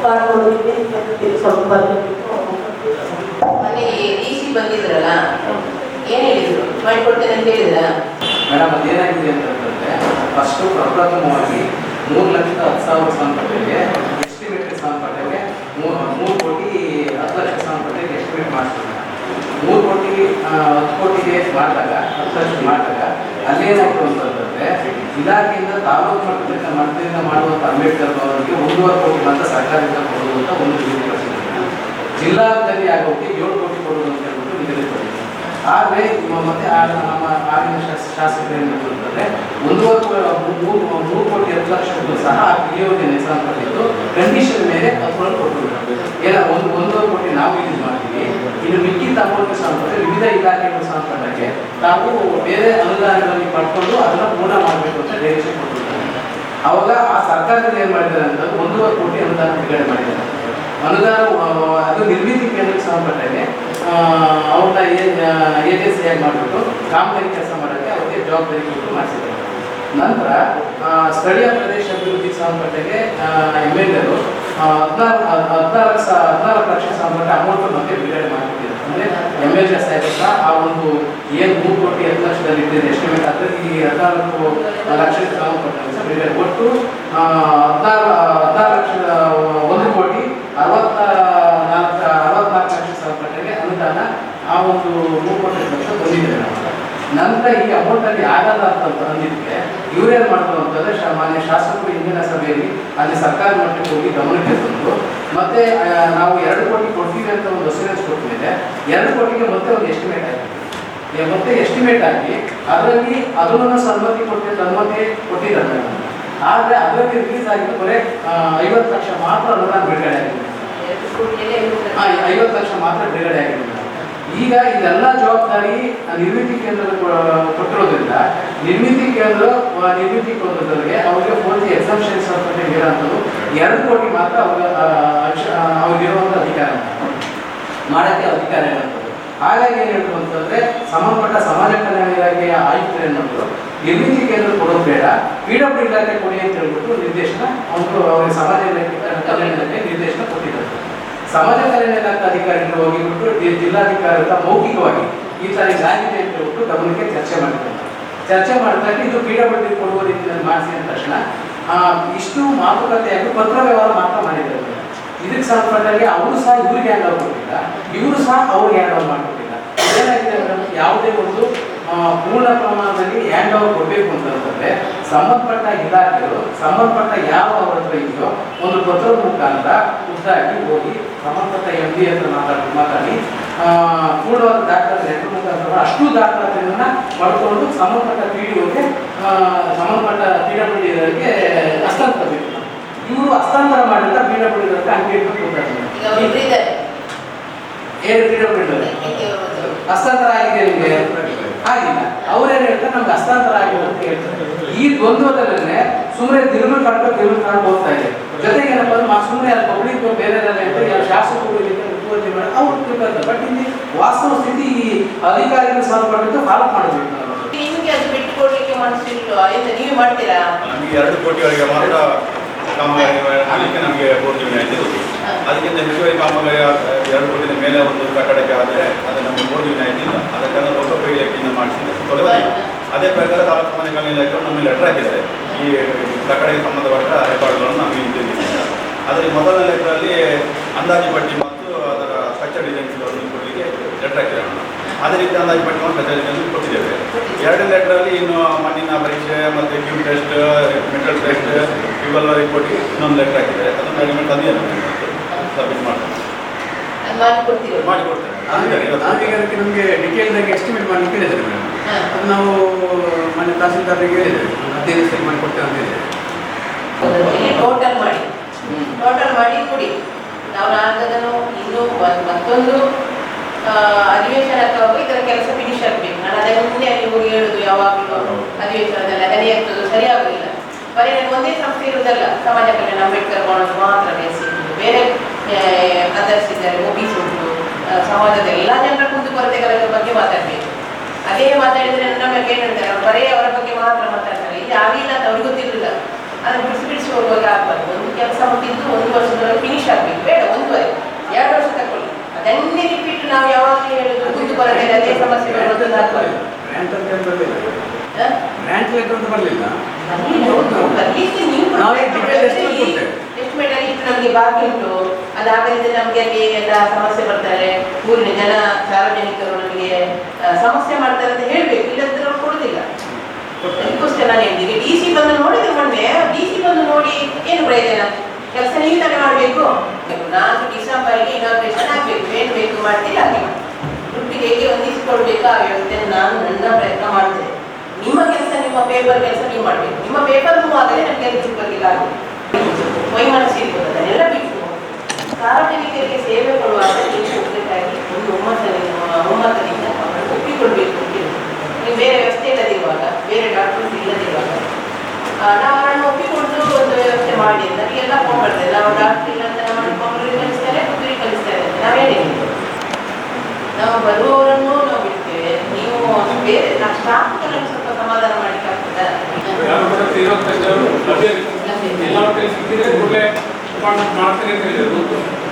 ಕೊಡೋದಕ್ಕೆ ಸ್ವಲ್ಪ ಬರಬೇಕಿತ್ತು. ಅಲ್ಲಿ DC ಬಂದಿದ್ರಲ್ಲ ಏನು ಹೇಳಿದ್ರು, ಮಾಡಿಕೊಡ್ತೇನೆ ಅಂತ ಹೇಳಿದ್ರ? ಮೇಡಮ್ ಅದೇನಾಗಿದೆ ಅಂತಂದರೆ ಫಸ್ಟು ಪ್ರಪ್ರಥಮವಾಗಿ 3,10,000 ಸಂಪರ್ಕಕ್ಕೆ ಎಸ್ಟಿಮೇಟೆಡ್ ಸಂಪರ್ಕಕ್ಕೆ 3,10,00,000 ಸಂಪರ್ಕಕ್ಕೆ ಎಸ್ಟಿಮೇಟ್ ಮಾಡಿಸ್ತಾರೆ. 3,10,00,000 ಮಾಡಿದಾಗ 10,00,000 ಮಾಡಿದಾಗ ಅಲ್ಲೇನಾಯಿತು ಅಂತಂದರೆ ಇಲಾಖೆಯಿಂದ ತಾಲೂಕು ಮಟ್ಟದಿಂದ ಮಾಡುವಂಥ ಅಂಬೇಡ್ಕರ್ ಭವನಕ್ಕೆ 1.5 ಕೋಟಿ ಮಾತ್ರ ಸರ್ಕಾರದಿಂದ ಕೊಡುವಂಥ ಒಂದು ನಿಗದಿಪಡಿಸಿದೆ. ಜಿಲ್ಲಾದಲ್ಲಿ ಆಗೋಕ್ಕೆ 7 ಕೋಟಿ ಕೊಡುವುದು ಅಂತ ಹೇಳ್ಬಿಟ್ಟು ನಿಗದಿಪಡಿಸಿದೆ. ಆದರೆ ಮತ್ತೆ ನಮ್ಮ ಆಗಿನ ಶಾಸಕರು ಏನು ಅಂತಂದರೆ 3,10,00,000 ಸಹ ಯೋಜನೆ ಸಂಪರ್ಕಿದ್ದು ಕಂಡೀಷನ್ ಮೇಲೆ ಅಪ್ರೂವಲ್ ಕೊಟ್ಟಿದ್ದಾರೆ. ಏನೋ 1.5 ಕೋಟಿ ನಾವು ಯೂಸ್ ಮಾಡ್ತೀವಿ, ಇನ್ನು ಮಿಕ್ಕಿದ ಅಮೌಂಟ್ ಸಂಪರ್ಕ ವಿವಿಧ ಇಲಾಖೆಗಳ ಸಂಪರ್ಕಕ್ಕೆ ನಾವು ಬೇರೆ ಅನುದಾನಗಳಲ್ಲಿ ಪಡ್ಕೊಂಡು ಅದನ್ನು ಪೂರ್ಣ ಮಾಡಬೇಕು ಅಂತ ಡೈರೆಕ್ಷನ್ ಕೊಟ್ಟಿದ್ದಾರೆ. ಅವಾಗ ಆ ಸರ್ಕಾರದಲ್ಲಿ ಏನು ಮಾಡಿದ್ದಾರೆ ಅಂತ 1.5 ಕೋಟಿ ಅನುದಾನ ಬಿಡುಗಡೆ ಮಾಡಿದ್ದಾರೆ. ಅನುದಾನ ಅದು ನಿರ್ಮಿತಿ ಕೇಂದ್ರಕ್ಕೆ ಸಂಬಂಧಪಟ್ಟಂಗೆ ಅವ್ರನ್ನ ಏಜೆನ್ಸಿಯಾಗಿ ಮಾಡಿಬಿಟ್ಟು ಕಾಮಗಾರಿ ಕೆಲಸ ಮಾಡೋಕ್ಕೆ ಅವ್ರಿಗೆ ಜವಾಬ್ದಾರಿ ಕೊಟ್ಟು ಮಾಡಿಸಿದ್ದಾರೆ. ನಂತರ ಸ್ಥಳೀಯ ಪ್ರದೇಶ ಅಭಿವೃದ್ಧಿಗೆ ಸಂಬಂಧಪಟ್ಟಂಗೆ MLAರು 14 ಲಕ್ಷ ಸಂಬಂಧ ಅಮೌಂಟ್ ಮತ್ತೆ ಬಿಡುಗಡೆ ಮಾಡಿಬಿಟ್ಟಿದ್ದಾರೆ. ಅಂದರೆ MLA ಸಾಹೇಬ್ ಆ ಒಂದು ಏನು 3,10,00,000 ಇಟ್ಟಿದೆ ಎಸ್ಟಿಮೇಟ್ ಅದರಲ್ಲಿ 14 ಲಕ್ಷಕ್ಕೆ ಸಂಬಂಧಪಟ್ಟಂಗೆ ಬಿಡುಗಡೆ ಒಟ್ಟು 14,64,64 ಲಕ್ಷ ಸಂಬಂಧಪಟ್ಟಂಗೆ ಅನುದಾನ ಆ ಒಂದು 3,10,00,000 ಬಂದಿದೆ. ನಂತರ ಈ ಅಮೌಂಟಲ್ಲಿ ಆಗಲ್ಲ ಅಂತ ಅಂದಿದ್ದಕ್ಕೆ ಇವರೇನು ಮಾಡಿದ್ರು ಅಂತಂದರೆ ಮಾನ್ಯ ಶಾಸಕರು ಇಂದಿನ ಸಭೆಯಲ್ಲಿ ಅಲ್ಲಿ ಸರ್ಕಾರ ಮಟ್ಟಕ್ಕೆ ಹೋಗಿ ಗಮನಕ್ಕೆ ತಂದು ಮತ್ತೆ ನಾವು 2 ಕೋಟಿ ಕೊಡ್ತೀವಿ ಅಂತ ಒಂದು ಅಸೂರೆನ್ಸ್ ಕೊಟ್ಟ ಮೇಲೆ 2 ಕೋಟಿಗೆ ಮತ್ತೆ ಒಂದು ಎಸ್ಟಿಮೇಟ್ ಆಗಿದೆ. ಮತ್ತೆ ಎಸ್ಟಿಮೇಟ್ ಆಗಿ ಅದರಲ್ಲಿ ಅದನ್ನು ಅನುಮತಿ ಕೊಟ್ಟಿದ್ದಾರೆ. ಆದರೆ ಅದರಲ್ಲಿ ರಿಲೀಸ್ ಆಗಿದ್ದು ಬರೀ 50 ಲಕ್ಷ ಮಾತ್ರ ಅನುದಾನ ಬಿಡುಗಡೆ ಆಗಿದೆ. 50 ಲಕ್ಷ ಮಾತ್ರ ಬಿಡುಗಡೆ ಆಗಿದೆ. ಈಗ ಇದೆಲ್ಲ ಜವಾಬ್ದಾರಿ ನಿರ್ಮಿತಿ ಕೇಂದ್ರ ಕೊಟ್ಟಿರೋದ್ರಿಂದ ನಿರ್ಮಿತಿ ಕೇಂದ್ರದವರಿಗೆ ಅವ್ರಿಗೆ ಪೂರ್ತಿ ಎಕ್ಸಂಪ್ಷನ್ಸ್ ಇರೋಂಥದ್ದು 2 ಕೋಟಿ ಮಾತ್ರ ಅವ್ರಿಗಿರುವಂಥ ಅಧಿಕಾರ ಮಾಡೋಕ್ಕೆ ಅಧಿಕಾರ ಇರುವಂಥದ್ದು. ಹಾಗಾಗಿ ಏನು ಹೇಳ್ತು ಅಂತಂದರೆ ಸಂಬಂಧಪಟ್ಟ ಸಮಾಜ ಕಲ್ಯಾಣ ಇಲಾಖೆಯ ಆಯುಕ್ತರು ಏನಂದ್ರು ನಿರ್ಮಿತಿ ಕೇಂದ್ರ ಕೊಡೋದು ಬೇಡ, PWD ಇಲಾಖೆ ಕೊಡಿ ಅಂತ ಹೇಳ್ಬಿಟ್ಟು ನಿರ್ದೇಶನ ಅವ್ರಿಗೆ ಸಮಾಜ ಕಲ್ಯಾಣ ಇಲಾಖೆ ನಿರ್ದೇಶನ ಕೊಟ್ಟಿದ್ದಾರೆ. ಸಮಾಜ ಕಲ್ಯಾಣ ಇಲಾಖೆ ಅಧಿಕಾರಿಗಳು ಹೋಗಿಬಿಟ್ಟು ಜಿಲ್ಲಾಧಿಕಾರಿಗಳ ಮೌಖಿಕವಾಗಿ ಈ ಥರ ಇದಾಗಿದೆ ಅಂತ ಹೇಳ್ಬಿಟ್ಟು ಗಮನಕ್ಕೆ ಚರ್ಚೆ ಮಾಡಿದಾಗ ಇದು PWD ಕೊಡುವ ರೀತಿಯಲ್ಲಿ ಮಾಡಿಸಿ ಅಂದ ತಕ್ಷಣ ಇಷ್ಟು ಮಾತುಕತೆಯಾಗಿ ಪತ್ರ ವ್ಯವಹಾರ ಮಾತ್ರ ಮಾಡಿದ್ದಾರೆ. ಇದಕ್ಕೆ ಸಂಬಂಧಪಟ್ಟಾಗೆ ಅವರು ಸಹ ಇವ್ರಿಗೆ ಹ್ಯಾಂಡ್ ಓವರ್ ಕೊಟ್ಟಿಲ್ಲ, ಇವರು ಸಹ ಅವ್ರಿಗೆ ಹ್ಯಾಂಡ್ ಓವರ್ ಮಾಡಿಕೊಟ್ಟಿಲ್ಲ. ಏನಾಗಿದೆ ಮೇಡಮ್, ಯಾವುದೇ ಒಂದು ಪೂರ್ಣ ಪ್ರಮಾಣದಲ್ಲಿ ಹ್ಯಾಂಡ್ ಓವರ್ ಕೊಡಬೇಕು ಅಂತಂದರೆ ಸಂಬಂಧಪಟ್ಟ ಇಲಾಖೆಗಳು ಸಂಬಂಧಪಟ್ಟ ಯಾವ ಅವ್ರ ಹತ್ರ ಇದೆಯೋ ಒಂದು ಪತ್ರದ ಮುಖಾಂತರ ಖುದ್ದಾಗಿ ಹೋಗಿ ಸಂಬಂಧಪಟ್ಟ MD ಹತ್ರ ಮಾತಾಡಿ ಪೂರ್ಣವಾದ ದಾಖಲಾತಿ ಲೆಟರ್ ಮುಖಾಂತರ ಅಷ್ಟು ದಾಖಲಾತಿಯನ್ನು ಮಾಡಿಕೊಂಡು ಸಂಬಂಧಪಟ್ಟ PDOಗೆ ಸಂಬಂಧಪಟ್ಟ PWDಗೆ ಹಸ್ತಾಂತರ ಬೇಕು. ಇವರು ಹಸ್ತಾಂತರ ಮಾಡಿದ್ರೆ PWD ಅಂಗಡಿ ಹಸ್ತಾಂತರ ಆಗಿದೆ ನಿಮಗೆ ಆಗಿಲ್ಲ. ಅವ್ರೇನು ಹೇಳ್ತಾರೆ ನಮ್ಗೆ ಹಸ್ತಾಂತರ ಆಗಿದೆ ಅಂತ ಹೇಳ್ತಾರೆ. ಈ ದ್ವಂದ್ವದಲ್ಲೇ ಸುಮ್ಮನೆ ತಿರುಗಿ ಕಾಣ್ಕೊಂಡು ಹೋಗ್ತಾ ಇದೆ. ಜೊತೆಗೆ ಏನಪ್ಪ ಅಂದ್ರೆ ಸುಮ್ಮನೆ ಪಬ್ಲಿಕ್ ಬೇರೆ ಶಾಸಕರು ಮುತುವರ್ಜಿ ಮಾಡಿ ಅವ್ರು ತಿಳ್ಕೊಳ್ತಾರೆ. ಬಟ್ ಇಲ್ಲಿ ವಾಸ್ತವ ಸ್ಥಿತಿ ಅಧಿಕಾರಿಗಳು ಸಂಬಂಧಪಟ್ಟಂತೆ ಫಾಲೋ ಮಾಡಬೇಕು ನಾವು. ನಿಮಗೆ ಅದು ಬಿಟ್ಟುಕೊಡ್ಲಿಕ್ಕೆ ಮನಸ್ಸಿಲ್ಲ ಎಂದು ನೀವೇ ಮಾಡ್ತೀರಾ? ನಮಗೆ 2 ಕೋಟಿವರೆಗೆ ಮಾತ್ರ ಕಾಮಗಾರಿ ಮಾಡಲಿಕ್ಕೆ ನಮಗೆ ಪೂರ್ತಿ ವಿನಾಯಿತಿ ಇರುತ್ತೆ. ಅದಕ್ಕಿಂತ ಹೆಚ್ಚುವರಿ ಕಾಮಗಾರಿ 2 ಕೋಟಿಯ ಮೇಲೆ ಒಂದು ಕಟ್ಟಡಕ್ಕೆ ಆದರೆ ಅದು ನಮಗೆ ಪೂರ್ತಿ ವಿನಾಯಿತಿ ಇಲ್ಲ. ಅದಕ್ಕೆಲ್ಲ ಲೋಕೋಪಯೋಗಿ ಇಲಾಖೆಯಿಂದ ಮಾಡಿಸಿದೆ. ಅದೇ ಪ್ರಕಾರ ತಾಲೂಕು ಮನೆ ಕಲ್ಯಾಣ ಇಲಾಖೆಯವರು ನಮಗೆ ಲೆಟರ್ ಹಾಕಿದ್ದಾರೆ. ಈ ಕಟ್ಟಡಕ್ಕೆ ಸಂಬಂಧಪಟ್ಟ ರೆಕಾರ್ಡ್ಗಳನ್ನು ನಮಗೆ ಹಿಂದಿರುಗಿಸಿದ್ದಾರೆ. ಅದರಲ್ಲಿ ಮೊದಲನೇ ಲೆಟರಲ್ಲಿ ಅಂದಾಜು ಪಟ್ಟಿ ಮತ್ತು ಅದರ ಸ್ಟ್ರಕ್ಚರ್ ಡಿಸೈನ್ಸ್ಗಳನ್ನು ಕೊಡಲಿಕ್ಕೆ ಲೆಟರ್ ಹಾಕಿದ್ದಾರೆ. ಅದೇ ರೀತಿ ಅಂದಾಜು ಪಟ್ಟಿ ಮತ್ತು ಸ್ಟ್ರಕ್ಚರ್ ಡಿಸೈನ್ಸ್ ಕೊಟ್ಟಿದ್ದೇವೆ. 2ನೇ ಲೆಟರಲ್ಲಿ ಇನ್ನು ಮಣ್ಣಿನ ಪರೀಕ್ಷೆ ಮತ್ತು ಕ್ಯೂ ಟೆಸ್ಟ್, ಮೆಟಲ್ ಟೆಸ್ಟ್ ಇವೆಲ್ಲ ರಿಪೋರ್ಟಿಗೆ ಇನ್ನೊಂದು ಲೆಟರ್ ಹಾಕಿದ್ದಾರೆ. ಅದನ್ನು ಅಗ್ರಿಮೆಂಟ್ ತಂದಿದ್ದಾರೆ, ಸಬ್ಮಿಟ್ ಮಾಡ್ತಾರೆ, ಮಾಡಿಕೊಡ್ತೇವೆ. ನಾವೀಗ ಅದಕ್ಕೆ ನಮಗೆ ಡಿಟೇಲ್ದಾಗಿ ಎಸ್ಟಿಮೇಟ್ ಮಾಡಲಿಕ್ಕೆ ಹೇಳಿದ್ದಾರೆ ಮೇಡಮ್. ಅದು ನಾವು ಮನೆ ತಹಸೀಲ್ದಾರ್ರಿಗೆ ಹೇಳಿದ್ದೇವೆ, 15 ದಿವಸದಲ್ಲಿ ಮಾಡಿಕೊಡ್ತೇವೆ ಅಂತ ಹೇಳಿದ್ದೇವೆ. ಟೋಟಲ್ ಮಾಡಿ ಕೊಡಿ. ನಾವು ನಾಲ್ಕದನ್ನು ಇನ್ನೂ ಮತ್ತೊಂದು ಅಧಿವೇಶನ ಅಥವಾ ಇದರ ಕೆಲಸ ಫಿನಿಶ್ ಆಗಬೇಕು. ನಾನು ಅದನ್ನೇ ಅಲ್ಲಿ ಹೋಗಿ ಹೇಳುದು ಯಾವಾಗಲೂ ಅಧಿವೇಶನದಲ್ಲಿ ಅದನ್ನೇ ಆಗ್ತದೆ, ಸರಿಯಾಗುವುದಿಲ್ಲ. ಬರೀ ನನಗೆ ಒಂದೇ ಸಂಸ್ಥೆ ಇರುವುದಲ್ಲ, ಸಮಾಜ ಕಲ್ಯಾಣ ಅಂಬೇಡ್ಕರ್ ಭವನದ ಮಾತ್ರ ಬೇಸಿದ್ದು, ಬೇರೆ ಅದರ್ಸ್ ಇದ್ದಾರೆ, ಒಬಿಸಿ ಉಂಟು, ಸಮಾಜದ ಎಲ್ಲ ಜನರ ಕುಂದುಕೊರತೆಗಳ ಬಗ್ಗೆ ಮಾತಾಡಬೇಕು. ಅದೇ ಮಾತಾಡಿದರೆ ನಮಗೆ ಏನು ಹೇಳ್ತಾರೆ, ಬರೀ ಅವರ ಬಗ್ಗೆ ಮಾತ್ರ ಮಾತಾಡ್ತಾರೆ. ಇಲ್ಲಿ ಆಗಿಲ್ಲ ಅಂತ ಅವ್ರಿಗೆ ಗೊತ್ತಿರಲಿಲ್ಲ. ಅದನ್ನು ಬಿಡಿಸಿ ಹೋಗುವಾಗ ಆಗಬಾರ್ದು. ಒಂದು ಕೆಲಸ ಮುಗಿದ್ದು 1 ವರ್ಷದೊಳಗೆ ಫಿನಿಶ್ ಆಗಬೇಕು. ಬೇಡ 1.5-2 ವರ್ಷ ತಗೊಳ್ಳಿ. ಅದನ್ನೇ ರಿಪೀಟ್ ನಾವು ಯಾವಾಗಲೂ ಹೇಳೋದು, ಕುಂದುಕೊರತೆ ಅದೇ ಸಮಸ್ಯೆಗಳು ಆಗ್ಬಾರ್ದು. ಗ್ರ್ಯಾಂಟ್ ಲೆಟರ್ ಅಂತ ಬರಲಿಲ್ಲ. ಬರ್ಲಿಕ್ಕೆ ನೀವು ಎಸ್ಟಿಮೇಟ್ ಅಲ್ಲಿ ಇಟ್ಟು ನಮಗೆ ಬಾಕಿ ಉಂಟು, ಅದಾಗಲಿದ್ರೆ ನಮಗೆ ಅಲ್ಲಿ ಎಲ್ಲ ಸಮಸ್ಯೆ ಬರ್ತಾರೆ, ಊರಿನ ಜನ ಸಾರ್ವಜನಿಕರು ನಮಗೆ ಸಮಸ್ಯೆ ಮಾಡ್ತಾರೆ ಅಂತ ಹೇಳ್ಬೇಕು. ಇಲ್ಲಂದ್ರೆ ಅವ್ರು ಕೊಡುದಿಲ್ಲ. ಅದಕ್ಕೋಸ್ಕರ ನಾನು ಹೇಳ್ತೀನಿ, DC ಬಂದು ನೋಡಿದ್ರೆ ಮೊನ್ನೆ DC ಬಂದು ನೋಡಿ ಏನು ಪ್ರಯೋಜನ? ಕೆಲಸ ನೀವು ತಾನೇ ಮಾಡಬೇಕು. 4 ಡಿಸೆಂಬರ್ಗೆ ಇನಾಗ್ರೇಷನ್ ಆಗಬೇಕು. ಏನು ಬೇಕು ಮಾಡ್ತೀರಿ ಹಾಗೆ ಮಾಡಿ. ದುಡ್ಡಿಗೆ ಹೇಗೆ ಹೊಂದಿಸಿಕೊಳ್ಬೇಕು ಆ ವ್ಯವಸ್ಥೆಯನ್ನು ನಾನು ನನ್ನ ಪ್ರಯತ್ನ ಮಾಡ್ತೇನೆ. ನಿಮ್ಮ ಕೆಲಸ, ನಿಮ್ಮ ಪೇಪರ್ ಕೆಲಸ ನೀವು ಮಾಡಬೇಕು. ನಿಮ್ಮ ಪೇಪರ್ ಮೂವ್ ಆದರೆ ನಮಗೆ ಅದು ಬರ್ಲಿಕ್ಕೆ ಆಗುತ್ತೆ. ವೈಮನಸ್ಸು ಇರ್ಬೋದು, ಅದನ್ನೆಲ್ಲ ಬಿಟ್ಟು ಸಾರ್ವಜನಿಕರಿಗೆ ಸೇವೆ ಕೊಡುವಾಗ ನೀವು ಒಗ್ಗಟ್ಟಾಗಿ ಒಂದು ಒಮ್ಮತದಿಂದ ಅವರನ್ನು ಒಪ್ಪಿಕೊಳ್ಬೇಕು ಅಂತ ಹೇಳಿ. ನೀವು ಬೇರೆ ವ್ಯವಸ್ಥೆ ಇಲ್ಲದಿರುವಾಗ, ಬೇರೆ ಡಾಕ್ಟರ್ಸ್ ಇಲ್ಲದಿರುವಾಗ ನಾವು ಅವರನ್ನು ಒಪ್ಪಿಕೊಂಡು ಒಂದು ವ್ಯವಸ್ಥೆ ಮಾಡಿ. ನನಗೆಲ್ಲ ಫೋನ್ ಮಾಡ್ತೇವೆ, ನಾವು ಡಾಕ್ಟರ್ ಇಲ್ಲ ಅಂತ ನಮ್ಮ ಮಕ್ಕಳಿಗೆ ಕಲಿಸ್ತಾರೆ, ಮಕ್ಕಳಿಗೆ ಕಲಿಸ್ತಾರೆ ಅಂತ ನಾವೇನೇ ನಾವು ಬರುವವರನ್ನು ನಾವು ಬಿಡ್ತೇವೆ. ನೀವು ಬೇರೆ ಸ್ಟಾಫ್ಗಳನ್ನು ಸ್ವಲ್ಪ ಸಮಾಧಾನ ಮಾಡಲಿಕ್ಕೆ ಆಗ್ತದೆ.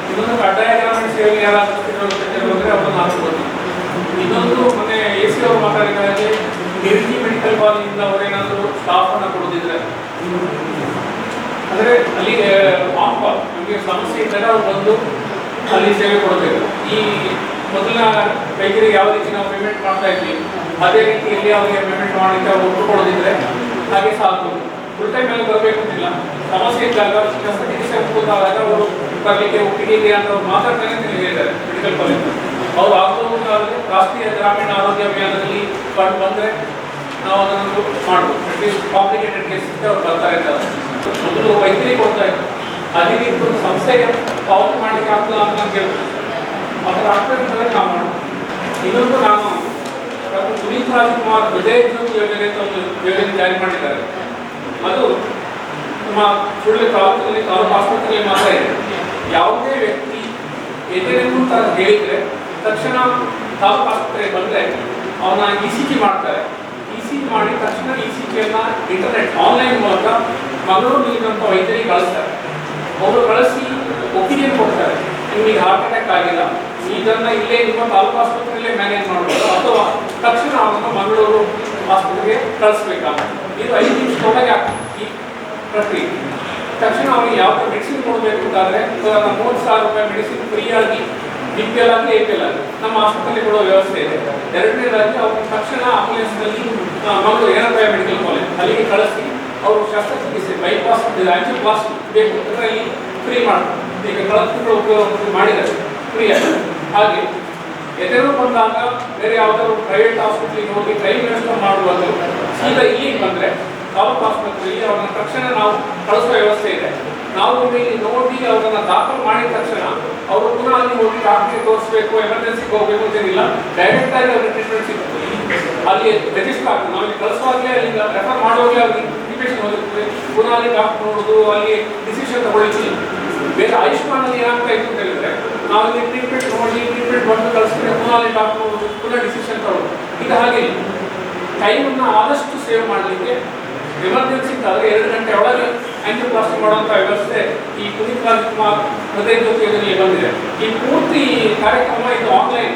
ಇನ್ನೊಂದು ಕಡ್ಡಾಯ ಗ್ರಾಮೀಣ ಸೇವೆಗೆ ಯಾರಾದರೂ ಬಂದರೆ ಅವರನ್ನು ಹಾಕ್ಬೋದು. ಇನ್ನೊಂದು ಮೊನ್ನೆ AC ಅವರು ಮಾತಾಡಿದಾಗೆ ಮಿರ್ಜಿ ಮೆಡಿಕಲ್ ಕಾಲೇಜಿಂದ ಅವರೇನಾದರೂ ಸ್ಟಾಫನ್ನು ಕೊಡೋದಿದ್ರೆ, ಅಂದರೆ ಅಲ್ಲಿ ಆನ್ ಕಾಲ್ ನಮಗೆ ಸಮಸ್ಯೆ ಇದ್ದಾಗ ಅವ್ರು ಬಂದು ಅಲ್ಲಿ ಸೇವೆ ಕೊಡಬೇಕು. ಈ ಮೊದಲ ವೈದ್ಯರಿಗೆ ಯಾವ ರೀತಿ ನಾವು ಪೇಮೆಂಟ್ ಮಾಡ್ತಾ ಇದ್ವಿ, ಅದೇ ರೀತಿಯಲ್ಲಿ ಅವರಿಗೆ ಪೇಮೆಂಟ್ ಮಾಡಲಿಕ್ಕೆ ಅವರು ಒಪ್ಪಿಕೊಡೋದಿದ್ರೆ ಹಾಗೆ ಸಾಕು. ಫುಲ್ ಟೈಮ್ ಮೇಲೆ ಬರಬೇಕು ಅಂತಿಲ್ಲ. ಸಮಸ್ಯೆ ಇದ್ದಾಗ ಚಿಕಿತ್ಸೆ ಕೂತಾದಾಗ ಅವರು ಬರಲಿಕ್ಕೆ ಒಪ್ಪಿಗೆ ಅಂತ ಅವ್ರು ಮಾತಾಡ್ತಾನೆ ಅಂತ ಹೇಳಿದ್ದಾರೆ ಮೆಡಿಕಲ್ ಕಾಲೇಜ್. ಅವ್ರು ಆಗೋದಾದರೆ ರಾಷ್ಟ್ರೀಯ ಗ್ರಾಮೀಣ ಆರೋಗ್ಯ ಅಭಿಯಾನದಲ್ಲಿ ಫಂಡ್ ಬಂದರೆ ನಾವು ಅದನ್ನು ಮಾಡ್ಬೋದು. ಅಟ್ಲೀಸ್ಟ್ ಕಾಂಪ್ಲಿಕೇಟೆಡ್ ಕೇಸಸ್ಗೆ ಅವ್ರು ಬರ್ತಾ ಇದ್ದಾರೆ. ಮೊದಲು ವೈದ್ಯರಿಗೆ ಕೊಡ್ತಾ ಇದ್ರು, ಅದೇ ರೀತಿ ಒಂದು ಸಂಸ್ಥೆಗೆ ಪಾವತಿ ಮಾಡಲಿಕ್ಕೆ ಆಗ್ತದ ಅಂತ ನಾನು ಕೇಳ್ಬೋದು. ಅದರ ಆಗ್ತದೆ ನಾವು ಮಾಡೋದು. ಇನ್ನೊಂದು, ನಾನು ಡಾಕ್ಟರ್ ಪುನೀತ್ ರಾಜ್ಕುಮಾರ್ ಹೃದಯ ಜ್ಯೋತಿ ಯೋಜನೆ ಅಂತ ಒಂದು ಯೋಜನೆ ಜಾರಿ ಮಾಡಿದ್ದಾರೆ. ಅದು ನಮ್ಮ ಸುಳ್ಳು ತಾಲೂಕಿನಲ್ಲಿ, ತಾಲೂಕು ಆಸ್ಪತ್ರೆಯಲ್ಲಿ ಮಾತ್ರ ಇದೆ. ಯಾವುದೇ ವ್ಯಕ್ತಿ ಎದೆಯನ್ನು ಅಂತ ಹೇಳಿದರೆ ತಕ್ಷಣ ತಾಲೂಕು ಆಸ್ಪತ್ರೆಗೆ ಬಂದರೆ ಅವನ ECG ಮಾಡ್ತಾರೆ. ECG ಮಾಡಿದ ತಕ್ಷಣ ECGಯನ್ನು ಇಂಟರ್ನೆಟ್ ಆನ್ಲೈನ್ ಮೂಲಕ ಮಂಗಳೂರಿನಂಥ ವೈದ್ಯರಿಗೆ ಕಳಿಸ್ತಾರೆ. ಅವರು ಕಳಿಸಿ ಒಪಿನಿಯನ್ ಕೊಡ್ತಾರೆ, ನಿಮಗೆ ಹಾರ್ಟ್ ಅಟ್ಯಾಕ್ ಆಗಿಲ್ಲ, ಇದನ್ನು ಇಲ್ಲೇ ನಿಮ್ಮ ತಾಲೂಕು ಆಸ್ಪತ್ರೆಯಲ್ಲೇ ಮ್ಯಾನೇಜ್ ಮಾಡ್ಬೋದು, ಅಥವಾ ತಕ್ಷಣ ಅವರನ್ನು ಮಂಗಳೂರು ಆಸ್ಪತ್ರೆಗೆ ಕಳಿಸ್ಬೇಕಾಗುತ್ತೆ. ಇದು 5 ನಿಮಿಷದೊಳಗೆ ಈ ಪ್ರಕ್ರಿಯೆ. ತಕ್ಷಣ ಅವನಿಗೆ ಯಾವುದೇ ಮೆಡಿಸಿನ್ ಕೊಡಬೇಕು ಅಂತಾದರೆ 30,000 ರೂಪಾಯಿ ಮೆಡಿಸಿನ್ ಫ್ರೀಯಾಗಿ BPL ಆಗಲಿ APL ಆಗಲಿ ನಮ್ಮ ಆಸ್ಪತ್ರೆಯಲ್ಲಿ ಕೊಡೋ ವ್ಯವಸ್ಥೆ ಇದೆ. 2ನೇದಾಗಿ ಅವರು ತಕ್ಷಣ ಆಂಬುಲೆನ್ಸ್ನಲ್ಲಿ ಮಂಗಳೂರು ಏನಪ್ಪ ಮೆಡಿಕಲ್ ಕಾಲೇಜ್ ಅಲ್ಲಿಗೆ ಕಳಿಸಿ ಅವರು ಶಸ್ತ್ರಚಿಕಿತ್ಸೆ, ಬೈಪಾಸ್, ಆಂಜಿಯೋಪ್ಲಾಸ್ಟಿ ಬೇಕು ಅದರಲ್ಲಿ ಫ್ರೀ ಮಾಡ್ತಾರೆ. ಈಗ ಕಳಸ್ತಿಗಳು ಉಪಯೋಗ ಮಾಡಿದ್ದಾರೆ ಫ್ರೀಯಾಗಿ. ಹಾಗೆ ಎದುರು ಬಂದಾಗ ಬೇರೆ ಯಾವುದಾದ್ರು ಪ್ರೈವೇಟ್ ಹಾಸ್ಪಿಟ್ಲಿಗೆ ಹೋಗಿ ಟೈಮ್ ವೇಸ್ಟ್ ಮಾಡುವುದು, ಸೀದಾ ಇಲ್ಲಿಗೆ ಬಂದರೆ ತಾಲೂಕು ಆಸ್ಪತ್ರೆಯಲ್ಲಿ ಅವ್ರನ್ನ ತಕ್ಷಣ ನಾವು ಕಳಿಸುವ ವ್ಯವಸ್ಥೆ ಇದೆ. ನಾವು ಇಲ್ಲಿ ನೋಡಿ ಅವರನ್ನು ದಾಖಲು ಮಾಡಿದ ತಕ್ಷಣ ಅವರು ಪುನಃ ಅಲ್ಲಿ ಹೋಗಿ ಡಾಕ್ಟ್ರಿಗೆ ತೋರಿಸಬೇಕು, ಎಮರ್ಜೆನ್ಸಿಗೆ ಹೋಗಬೇಕು ಅಂತೇನಿಲ್ಲ, ಡೈರೆಕ್ಟ್ ಆಗಿ ಅವ್ರಿಗೆ ಟ್ರೀಟ್ಮೆಂಟ್ ಸಿಗುತ್ತೆ. ಅಲ್ಲಿ ರಿಜಿಸ್ಟರ್ ಆಗ್ತದೆ. ನಾವು ಇಲ್ಲಿ ಕಳಿಸುವಾಗಲೇ ಅಲ್ಲಿಂದ ರೆಫರ್ ಮಾಡುವಾಗಲೇ ಅವ್ರಿಗೆ ಇನ್ವಿಟೇಷನ್ ಹೋಗಿರ್ತದೆ. ಪುನಃ ಅಲ್ಲಿ ಡಾಕ್ಟರ್ ನೋಡೋದು, ಅಲ್ಲಿ ಡಿಸಿಷನ್ ತಗೊಳ್ಳಿಕ್ಕೆ ಬೇರೆ ಆಯುಷ್ಮಾನಲ್ಲಿ ಏನಾಗ್ತಾ ಇತ್ತು ಅಂತ ಹೇಳಿದ್ರೆ, ನಾವು ಇಲ್ಲಿ ಟ್ರೀಟ್ಮೆಂಟ್ ನೋಡಿ ಟ್ರೀಟ್ಮೆಂಟ್ ಬಂದು ಕಳಿಸ್ತಾರೆ, ಪುನಃ ಅಲ್ಲಿ ಡಾಕ್ಟರ್ ಪುನಃ ಡಿಸಿಷನ್ ತಗೊಳ್ಳೋದು. ಈಗ ಹಾಗೆ ಟೈಮನ್ನು ಆದಷ್ಟು ಸೇವ್ ಮಾಡಲಿಕ್ಕೆ ಎಮರ್ಜೆನ್ಸಿ ಇದ್ದಾಗ 2 ಗಂಟೆ ಒಳಗೆ ಆಂಜಿಯೋಪ್ಲಾಸ್ಟಿ ಮಾಡುವಂಥ ವ್ಯವಸ್ಥೆ ಈ ಪುನೀತ್ ರಾಜ್ಕುಮಾರ್ ಹೃದಯ ಜ್ಯೋತಿಯಲ್ಲಿ ಬಂದಿದೆ. ಈ ಪೂರ್ತಿ ಕಾರ್ಯಕ್ರಮ ಇದು ಆನ್ಲೈನ್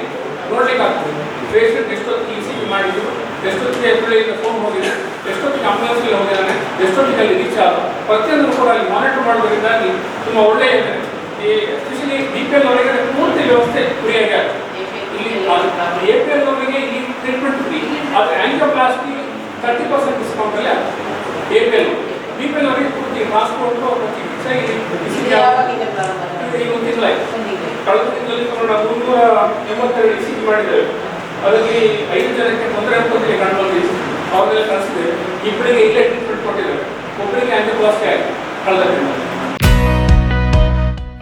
ನೋಡ್ಲಿಕ್ಕಾಗ್ತದೆ. ಪೇಷಂಟ್ ಎಷ್ಟೊತ್ತಿಗೆ ECG ಮಾಡಿದ್ರು, ಎಷ್ಟೊತ್ತಿಗೆ ಎದುಳಿಂದ ಫೋನ್ ಹೋಗಿದೆ, ಎಷ್ಟೊತ್ತಿಗೆ ಆಂಬುಲೆನ್ಸ್ಗೆ ಹೋಗಿದ್ದಾನೆ, ಎಷ್ಟೊತ್ತಿಗೆ ಅಲ್ಲಿ ರೀಚ್ ಆದ, ಪ್ರತಿಯೊಂದು ಕೂಡ ಅಲ್ಲಿ ಮಾನಿಟರ್ ಮಾಡೋದ್ರಿಂದಾಗಿ ತುಂಬ ಒಳ್ಳೆಯ ಇದೆ. ಈ ಎಸ್ಪೆಷಲಿ BPL ಅವರಿಗೆ ಪೂರ್ತಿ ವ್ಯವಸ್ಥೆ ಫ್ರೀಯಾಗಿ ಆಗ್ತದೆ. ಇಲ್ಲಿ APL ಅವರಿಗೆ ಈ ಟ್ರೀಟ್ಮೆಂಟ್ ಫ್ರೀ, ಆದರೆ ಆಂಜಿಯೋಪ್ಲಾಸ್ಟಿ 30% ಡಿಸ್ಕೌಂಟಲ್ಲಿ ಆಗ್ತದೆ. BPL ಅವರಿಗೆ ಪೂರ್ತಿ ಟ್ರಾನ್ಸ್ಪೋರ್ಟು ಮತ್ತು ಚಿಕಿತ್ಸೆ ಯಾವಾಗಿಂದ ಪ್ರಾರಂಭ ಆಗಿದೆ? ಈಗ ಒಂದು ತಿಂಗಳಾಯ್ತು. ಕಳೆದ ತಿಂಗಳಲ್ಲಿ ನಾವು 382 ECG ಮಾಡಿದ್ದೇವೆ. ಅದರಲ್ಲಿ 5 ಜನಕ್ಕೆ ತೊಂದರೆ ಆಗುತ್ತದೆ ಕಂಡು ಬಂದಿದ್ದು, ಅವ್ರನ್ನೆಲ್ಲ ಕಳಿಸಿದ್ದೇವೆ. ಇಬ್ಬರಿಗೆ ಇಲ್ಲೇ ಟ್ರೀಟ್ಮೆಂಟ್ ಕೊಟ್ಟಿದ್ದೇವೆ, ಒಬ್ಬರಿಗೆ ಆಂಜಿಯೋಪ್ಲಾಸ್ಟಿ ಆಯಿತು ಕಳೆದ ತಿಂಗಳು.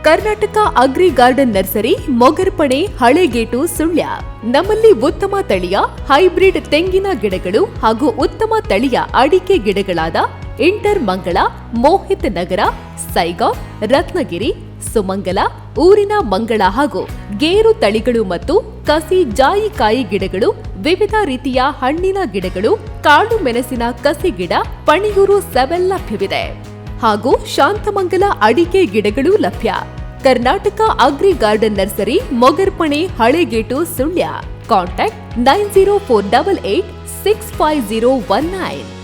Karnataka agri garden nursery, Mogarpane, Halegate, Sullia. ನಮ್ಮಲ್ಲಿ ಉತ್ತಮ ತಳಿಯ ಹೈಬ್ರಿಡ್ ತೆಂಗಿನ ಗಿಡಗಳು ಹಾಗೂ ಉತ್ತಮ ತಳಿಯ ಅಡಿಕೆ ಗಿಡಗಳಾದ ಇಂಟರ್ ಮಂಗಳ, ಮೋಹಿತ್ ನಗರ, ಸೈಗಾವ್, ರತ್ನಗಿರಿ, ಸುಮಂಗಲ, ಊರಿನ ಮಂಗಳ ಹಾಗೂ ಗೇರು ತಳಿಗಳು ಮತ್ತು ಕಸಿ ಜಾಯಿಕಾಯಿ ಗಿಡಗಳು, ವಿವಿಧ ರೀತಿಯ ಹಣ್ಣಿನ ಗಿಡಗಳು, ಕಾಳು ಮೆಣಸಿನ ಕಸಿ ಗಿಡ, ಪಣಿಯೂರು 7 ಲಭ್ಯವಿದೆ ಹಾಗೂ ಶಾಂತಮಂಗಲ ಅಡಿಕೆ ಗಿಡಗಳು ಲಭ್ಯ. Karnataka agri garden nursery, Mogarpane, Halegate, Sullia. Contact 9048865019.